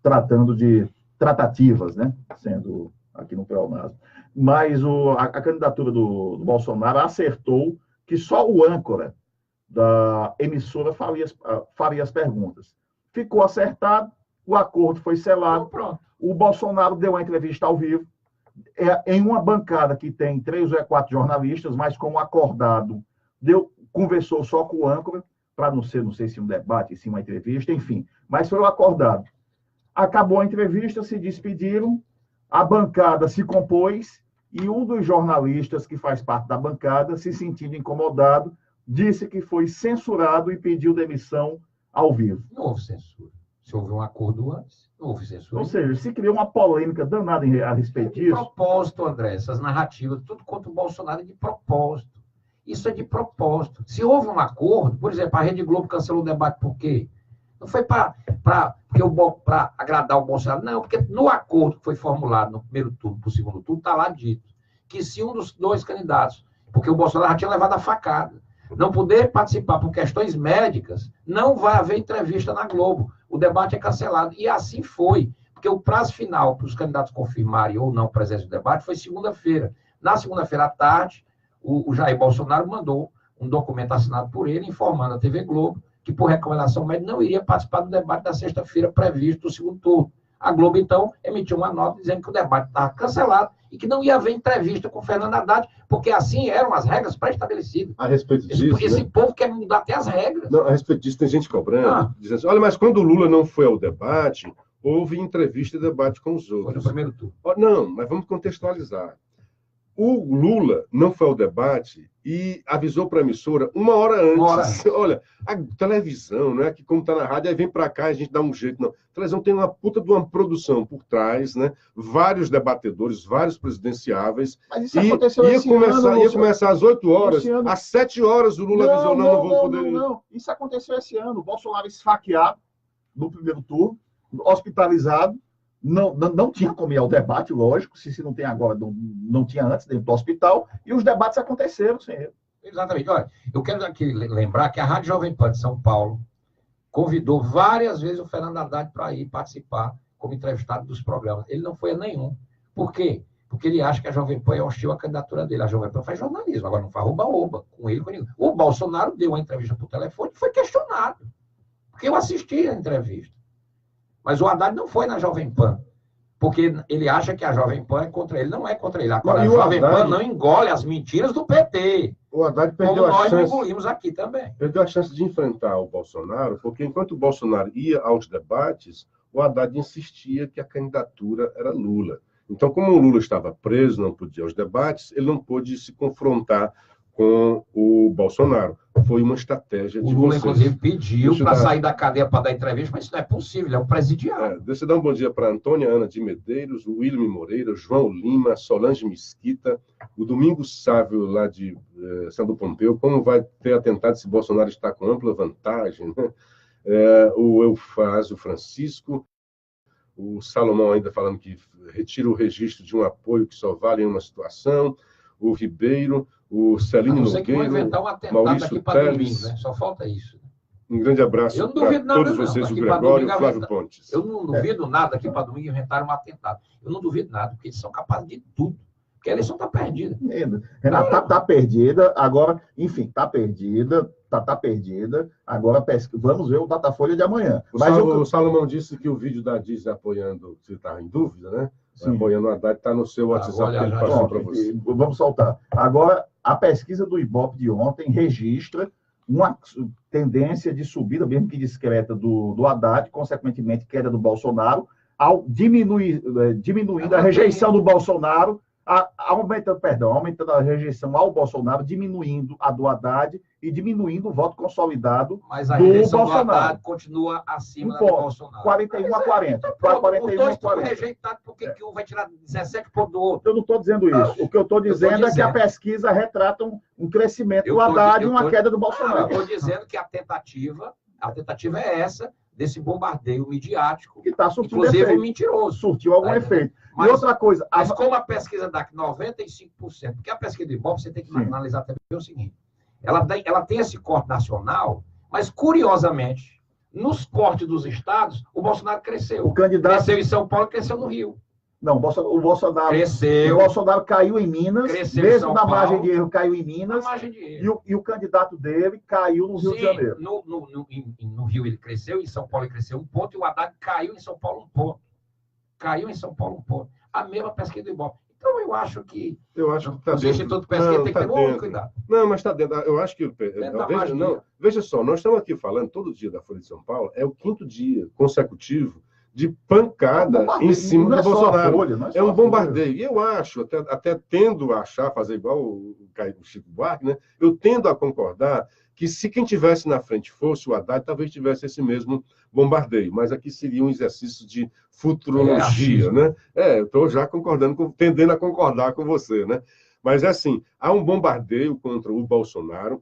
tratando de tratativas, né, sendo aqui no pleonasmo. Mas a candidatura do Bolsonaro acertou que só o âncora da emissora faria as perguntas. Ficou acertado, o acordo foi selado, Pronto. o Bolsonaro deu uma entrevista ao vivo, em uma bancada que tem 3 ou 4 jornalistas, mas como acordado, conversou só com o âncora, para não sei se um debate, se uma entrevista, enfim, mas foi o acordado. Acabou a entrevista, se despediram, a bancada se compôs e um dos jornalistas que faz parte da bancada, se sentindo incomodado, disse que foi censurado e pediu demissão ao vivo. Não houve censura. Se houve um acordo antes, não houve censura. Ou seja, se criou uma polêmica danada a respeito De disso. propósito, André, essas narrativas, tudo contra o Bolsonaro é de propósito. Isso é de propósito. Se houve um acordo, por exemplo, a Rede Globo cancelou o debate por quê? Não foi para agradar o Bolsonaro, não, porque no acordo que foi formulado no primeiro turno para o segundo turno, está lá dito que se um dos 2 candidatos, porque o Bolsonaro já tinha levado a facada, não poder participar por questões médicas, não vai haver entrevista na Globo. O debate é cancelado. E assim foi, porque o prazo final para os candidatos confirmarem ou não a presença do debate foi segunda-feira. Na segunda-feira à tarde, o Jair Bolsonaro mandou um documento assinado por ele, informando a TV Globo que, por recomendação médica, não iria participar do debate da sexta-feira previsto no segundo turno. A Globo, então, emitiu uma nota dizendo que o debate estava cancelado e que não ia haver entrevista com Fernando Haddad, porque assim eram as regras pré-estabelecidas. A respeito disso... Esse povo quer mudar até as regras. Não, a respeito disso, tem gente cobrando, dizendo assim, olha, mas quando o Lula não foi ao debate, houve entrevista e debate com os outros. Foi no primeiro turno. Não, mas vamos contextualizar. O Lula não foi ao debate e avisou para a emissora 1 hora antes. 1 hora antes. Olha, a televisão, não é que como está na rádio, aí vem para cá e a gente dá um jeito. Não. A televisão tem uma puta de uma produção por trás, né? Vários debatedores, vários presidenciáveis. Mas isso aconteceu esse ano, ia começar às 8 horas, Luciano. às 7 horas o Lula avisou, não vou poder... Não. Isso aconteceu esse ano. O Bolsonaro esfaqueado no primeiro turno, hospitalizado, não tinha como ir ao debate, lógico, se não tem agora, não tinha antes dentro do hospital, e os debates aconteceram sem ele. Exatamente. Olha, eu quero aqui lembrar que a Rádio Jovem Pan de São Paulo convidou várias vezes o Fernando Haddad para ir participar como entrevistado dos programas. Ele não foi a nenhum. Por quê? Porque ele acha que a Jovem Pan é hostil à candidatura dele. A Jovem Pan faz jornalismo, agora não faz rouba-oba com ele, com ninguém. O Bolsonaro deu uma entrevista por telefone e foi questionado. Porque eu assisti a entrevista. Mas o Haddad não foi na Jovem Pan, porque ele acha que a Jovem Pan é contra ele. Não é contra ele. Agora, a Jovem Pan não engole as mentiras do PT. O Haddad perdeu como a nós chance, engolimos aqui também. perdeu a chance de enfrentar o Bolsonaro, porque enquanto o Bolsonaro ia aos debates, o Haddad insistia que a candidatura era Lula. Então, como o Lula estava preso, não podia ir aos debates, ele não pôde se confrontar com o Bolsonaro. Foi uma estratégia de O Lula, vocês. inclusive, pediu para sair da cadeia para dar entrevista, mas isso não é possível, ele é um presidiário. Deixa eu dar um bom dia para Antônia Ana de Medeiros, o William Moreira, João Lima, Solange Mesquita, o Domingos Sávio, lá de São do Pompeu, como vai ter atentado se Bolsonaro está com ampla vantagem, né? O Eufásio Francisco, o Salomão ainda falando que retira o registro de um apoio que só vale em uma situação, o Ribeiro, o Celino Nogueira, que vai inventar um atentado Maurício aqui para Teles. domingo, né? Só falta isso. Um grande abraço para todos vocês, o Gregório e o Flávio Pontes. Eu não duvido nada aqui para domingo inventar um atentado. Eu não duvido nada, porque eles são capazes de tudo. Porque a eleição está perdida. Renata, está perdida, agora, enfim, está perdida, está perdida. Agora, vamos ver o Datafolha de amanhã. O Salomão disse que o vídeo da Diz apoiando, você estava em dúvida, né? Sim. Apoiando o Haddad, está no seu WhatsApp que ele passou para você. Vamos soltar. Agora, a pesquisa do Ibope de ontem registra uma tendência de subida, mesmo que discreta, do Haddad, consequentemente queda do Bolsonaro, ao diminuindo a rejeição do Bolsonaro, aumentando a rejeição ao Bolsonaro, diminuindo a do Haddad e diminuindo o voto consolidado mas a do rejeição Bolsonaro. do Haddad continua acima do Bolsonaro. 41 a 40. Os dois 41 a estão 40. rejeitados, por que um vai tirar 17 pontos do outro? Eu não estou dizendo isso. O que eu estou dizendo é que a pesquisa retrata um crescimento do Haddad e uma queda do Bolsonaro. Eu estou dizendo que a tentativa é essa desse bombardeio midiático, Que está surtindo inclusive efeito. mentiroso. Surtiu algum efeito. Mas, e outra coisa... Mas como a pesquisa dá 95%, porque a pesquisa do Ibope, você tem que analisar também o seguinte, ela tem esse corte nacional, mas, curiosamente, nos cortes dos estados, o Bolsonaro cresceu. O candidato... Cresceu em São Paulo, cresceu no Rio. Não, o Bolsonaro... Cresceu. O Bolsonaro caiu em Minas, Cresceu mesmo em São na margem Paulo, de erro, caiu em Minas. Na margem de erro. E o candidato dele caiu no Rio Sim, de Janeiro. No Rio ele cresceu, em São Paulo ele cresceu 1 ponto, e o Haddad caiu em São Paulo 1 ponto. Caiu em São Paulo 1 ponto. A mesma pesquisa do Ibope. Então, eu acho que está o Instituto de Pesquisa tem que ter muito cuidado. Não, mas está dentro. Eu acho que... Veja só, nós estamos aqui falando todo dia da Folha de São Paulo, é o 5º dia consecutivo de pancada em cima do Bolsonaro. É um bombardeio. E eu acho, até tendo a achar, fazer igual o Chico Buarque, né? Eu tendo a concordar que se quem tivesse na frente fosse o Haddad, talvez tivesse esse mesmo bombardeio. Mas aqui seria um exercício de futurologia, né? Eu estou já tendendo a concordar com você, né? Mas, assim, há um bombardeio contra o Bolsonaro,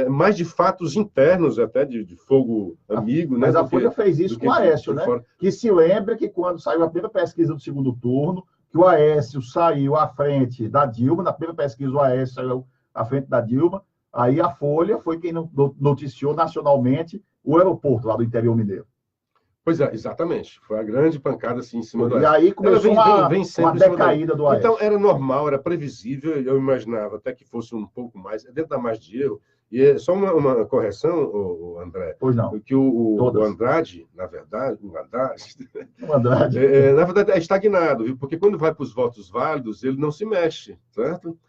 mais de fatos internos, até de fogo amigo, né? Mas a Folha fez isso com o Aécio, né? Que se lembra que quando saiu a primeira pesquisa do segundo turno, que o Aécio saiu à frente da Dilma, na primeira pesquisa o Aécio saiu à frente da Dilma, aí a Folha foi quem noticiou nacionalmente o aeroporto lá do interior mineiro. Pois é, exatamente. Foi a grande pancada assim, em cima do Aécio. E aí começou uma decaída do Aécio. Então, era normal, era previsível, eu imaginava até que fosse um pouco mais, dentro da margem de erro. E só uma correção, André. Pois não. Que o Andrade, na verdade, na verdade, é estagnado, viu? Porque quando vai para os votos válidos, ele não se mexe, certo?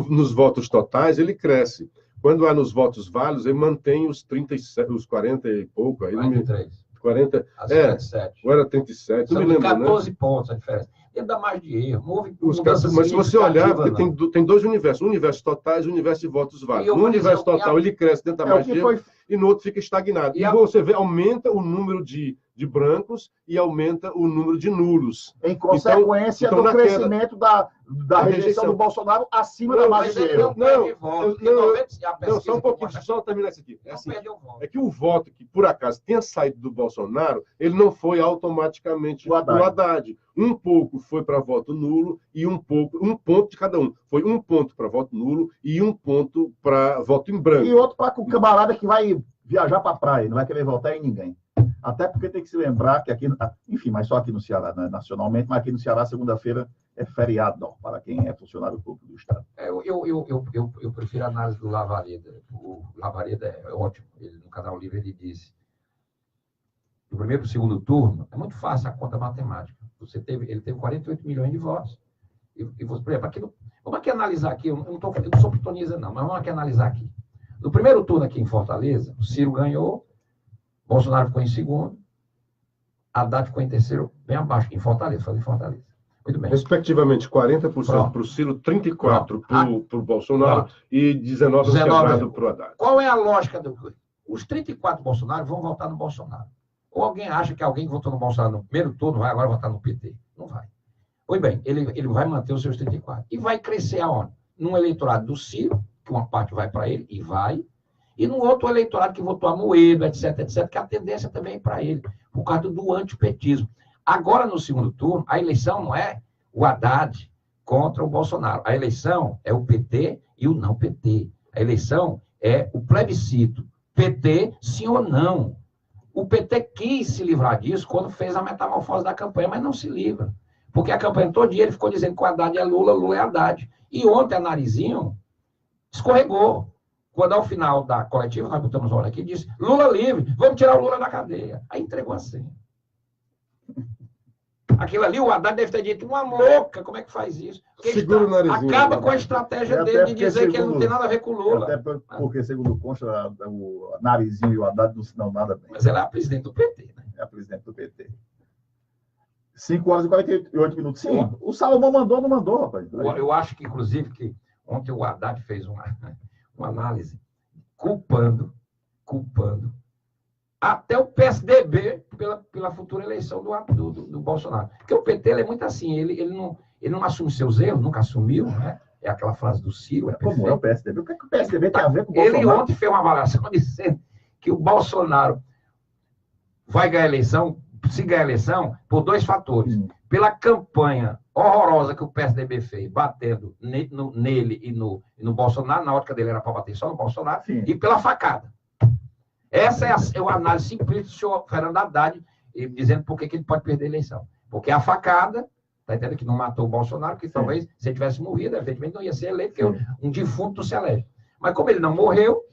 Nos votos totais, ele cresce. Quando há nos votos válidos, ele mantém os 37, os 40 e pouco. Aí 43. 40, 37. Ou era 37, São não me lembro, 14 né? pontos a diferença. Ele dá mais de erro. Não houve mas se você olhar, porque tem dois universos. O universo totais e o universo de votos válidos. No universo total, ele cresce dentro da margem de erro, e no outro fica estagnado. E você vê, aumenta o número de brancos e aumenta o número de nulos. Em consequência do crescimento da rejeição do Bolsonaro acima da margem de erro. Não, só um pouquinho, só terminar isso aqui. É que o voto que, por acaso, tenha saído do Bolsonaro, ele não foi automaticamente o Haddad. Um pouco foi para voto nulo e um ponto de cada um. Foi 1 ponto para voto nulo e 1 ponto para voto em branco. E outro para o camarada que vai viajar para a praia, não vai querer votar em ninguém. Até porque tem que se lembrar que aqui, enfim, mas só aqui no Ceará, né, nacionalmente, mas aqui no Ceará, segunda-feira é feriado, não, para quem é funcionário público do Estado. Eu prefiro a análise do Lavareda. O Lavareda é ótimo. Ele, no Canal Livre, ele disse: do primeiro para o segundo turno, é muito fácil a conta matemática. Ele teve 48 milhões de votos. E você, por exemplo, vamos aqui analisar aqui, eu não sou pitoniza, não, mas vamos aqui analisar aqui. No primeiro turno aqui em Fortaleza, o Ciro ganhou, Bolsonaro ficou em segundo, Haddad ficou em terceiro, bem abaixo, em Fortaleza, foi em Fortaleza. Muito bem. Respectivamente, 40% para o Ciro, 34% para o Bolsonaro e 19% para o Haddad. Qual é a lógica do... Os 34 Bolsonaro vão votar no Bolsonaro. Ou alguém acha que alguém que votou no Bolsonaro no primeiro turno vai agora votar no PT? Não vai. Pois bem, ele vai manter os seus 34. E vai crescer aonde? Num eleitorado do Ciro, que uma parte vai para ele, e num outro eleitorado que votou a Moedo, etc., que a tendência também é para ele, por causa do antipetismo. Agora, no segundo turno, a eleição não é o Haddad contra o Bolsonaro. A eleição é o PT e o não PT. A eleição é o plebiscito. PT, sim ou não. O PT quis se livrar disso quando fez a metamorfose da campanha, mas não se livra. Porque a campanha todo dia ele ficou dizendo que o Haddad é Lula, Lula é Haddad. E ontem a Narizinho escorregou. Quando ao final da coletiva, nós botamos uma hora aqui, disse: Lula livre, vamos tirar o Lula da cadeia. Aí entregou a senha. Aquilo ali, o Haddad deve ter dito: uma louca, como é que faz isso? Segura o narizinho. Acaba com a estratégia dele de dizer que ele não tem nada a ver com o Lula. Até porque, segundo consta, o Narizinho e o Haddad não se dão nada bem. Mas ela é a presidente do PT, né? É a presidente do PT. 5 horas e 48 minutos. Sim, o Salomão mandou ou não mandou, rapaz? Eu acho que, inclusive, que ontem o Haddad fez uma análise culpando até o PSDB pela futura eleição do Bolsonaro. Porque o PT ele é muito assim, ele não assume seus erros, nunca assumiu, né? É aquela frase do Ciro. Como é o PSDB? O que o PSDB tem a ver com o Bolsonaro? Ele ontem fez uma avaliação dizendo que o Bolsonaro vai ganhar a eleição, se ganhar a eleição, por dois fatores. Pela campanha horrorosa que o PSDB fez, batendo nele e no Bolsonaro, na ótica dele era para bater só no Bolsonaro, e pela facada. Essa é a análise simplista do senhor Fernando Haddad, dizendo por que ele pode perder a eleição. Porque a facada, tá entendendo, que não matou o Bolsonaro, que talvez, se ele tivesse morrido, evidentemente não ia ser eleito, porque um defunto não se elege. Mas como ele não morreu...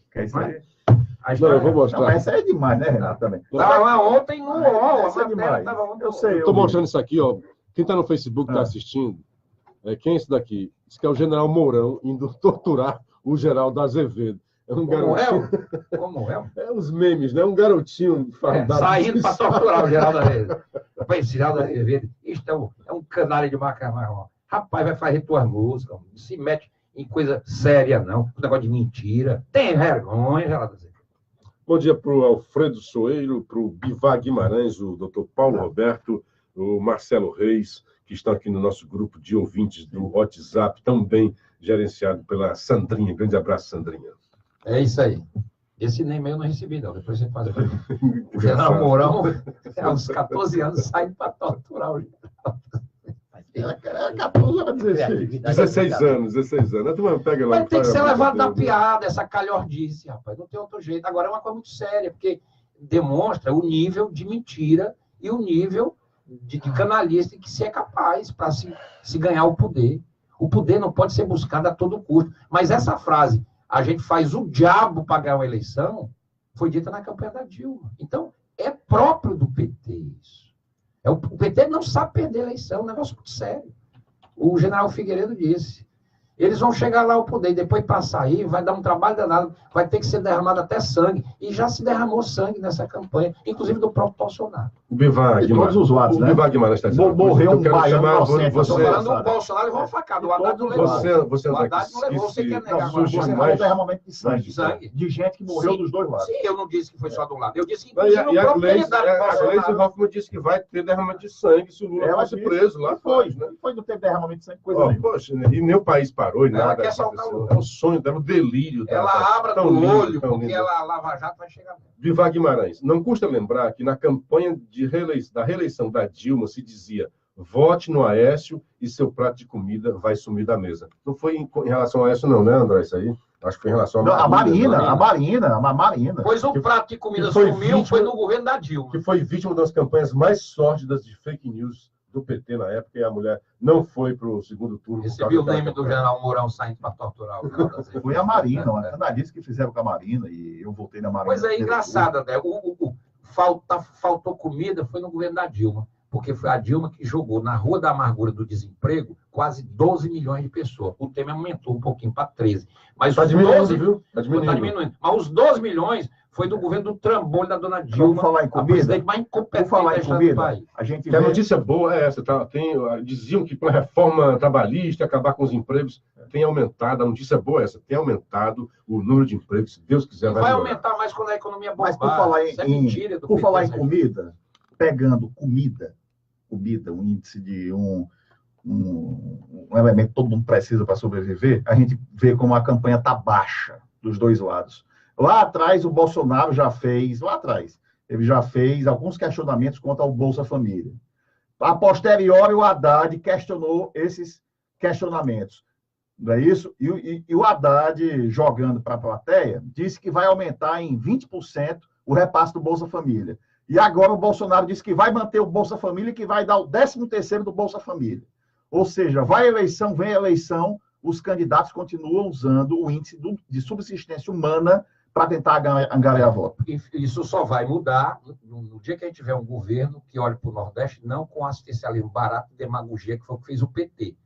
Não, eu vou mostrar. Não, mas isso aí é demais, né, Renato? Também. Estava ontem no UOL. Isso é demais. Eu sei. Estou mostrando isso aqui, ó. Quem está no Facebook está assistindo. Quem é esse daqui? Isso que é o General Mourão indo torturar o Geraldo Azevedo. É um garotinho. Como é? É os memes, né? Um garotinho fardado. Saindo para torturar o Geraldo Azevedo. Rapaz, esse Geraldo Azevedo, isto é um canalha de macarrão. Rapaz, vai fazer tuas músicas. Não se mete em coisa séria, não. Um negócio de mentira. Tem vergonha, Geraldo Azevedo. Bom dia para o Alfredo Soeiro, para o Bivar Guimarães, o doutor Paulo Roberto, o Marcelo Reis, que estão aqui no nosso grupo de ouvintes do WhatsApp, também gerenciado pela Sandrinha. Grande abraço, Sandrinha. É isso aí. Esse nem e-mail eu não recebi, não. Depois você faz. O General Mourão, aos 14 anos, sai para torturar o Geraldo. Era 14 ou 16? 16 anos. A turma pega lá. Mas tem que ser levado na piada, essa calhordice, rapaz. Não tem outro jeito. Agora é uma coisa muito séria, porque demonstra o nível de mentira e o nível de canalista que se é capaz para se ganhar o poder. O poder não pode ser buscado a todo custo. Mas essa frase, a gente faz o diabo para ganhar uma eleição, foi dita na campanha da Dilma. Então, é próprio do PT isso. O PT não sabe perder a eleição, é um negócio muito sério. O general Figueiredo disse. Eles vão chegar lá ao poder, e depois para sair, vai dar um trabalho danado, vai ter que ser derramado até sangue. E já se derramou sangue nessa campanha, inclusive do próprio Bolsonaro. O Bivar Guimarães. Todos os lados, né? O Bivar Guimarães está dizendo. Morreu um baiano inocente. Você falando o Bolsonaro levou uma facada, o Haddad não levou. Você o Haddad não levou, você quer negar agora. Você falou derramamento de sangue. De gente que morreu dos dois lados. Sim, eu não disse que foi só de um lado. Eu disse que e a Gleisi Hoffmann disse que vai ter derramamento de sangue se o Lula fosse preso lá. Foi, né? Foi não ter derramamento de sangue, coisa nenhuma. Poxa, e nem o país parou e nada. É um sonho, é um delírio. Ela abra no olho, porque a Lava Jato vai chegar mesmo. Bivar Guimarães, não custa lembrar que na campanha da reeleição da Dilma se dizia: vote no Aécio e seu prato de comida vai sumir da mesa. Não foi em relação a Aécio, não, né, André? Isso aí? Acho que foi em relação a Marina. Pois o prato de comida sumiu foi no governo da Dilma. Que foi vítima das campanhas mais sórdidas de fake news do PT na época, e a mulher não foi para o segundo turno. Recebi o meme do general Mourão saindo para torturar o Geraldo. Foi a Marina, a analista que fizeram com a Marina, e eu voltei na Marina. Pois é, engraçado, André. Faltou comida foi no governo da Dilma, porque foi a Dilma que jogou na Rua da Amargura do Desemprego quase 12 milhões de pessoas. O Temer aumentou um pouquinho para 13. Mas está diminuindo, viu? Está diminuindo. Mas os 12 milhões foi do governo do trambolho da dona Dilma. Vamos falar em comida? Mais incompetente da história do país. A notícia boa é essa. Diziam que para a reforma trabalhista, acabar com os empregos, tem aumentado. A notícia boa é essa. Tem aumentado o número de empregos. Se Deus quiser, vai aumentar mais quando a economia bombar. Mas por falar em comida, pegando comida, um índice de um elemento que todo mundo precisa para sobreviver, a gente vê como a campanha está baixa dos dois lados. Lá atrás, o Bolsonaro ele já fez alguns questionamentos quanto ao Bolsa Família. A posteriori, o Haddad questionou esses questionamentos. Não é isso? E o Haddad, jogando para a plateia, disse que vai aumentar em 20% o repasse do Bolsa Família. E agora o Bolsonaro disse que vai manter o Bolsa Família e que vai dar o 13º do Bolsa Família. Ou seja, vai a eleição, vem a eleição, os candidatos continuam usando o índice de subsistência humana para tentar angariar voto. Isso só vai mudar no dia que a gente tiver um governo que olhe para o Nordeste, não com assistencialismo barato e demagogia, que foi o que fez o PT.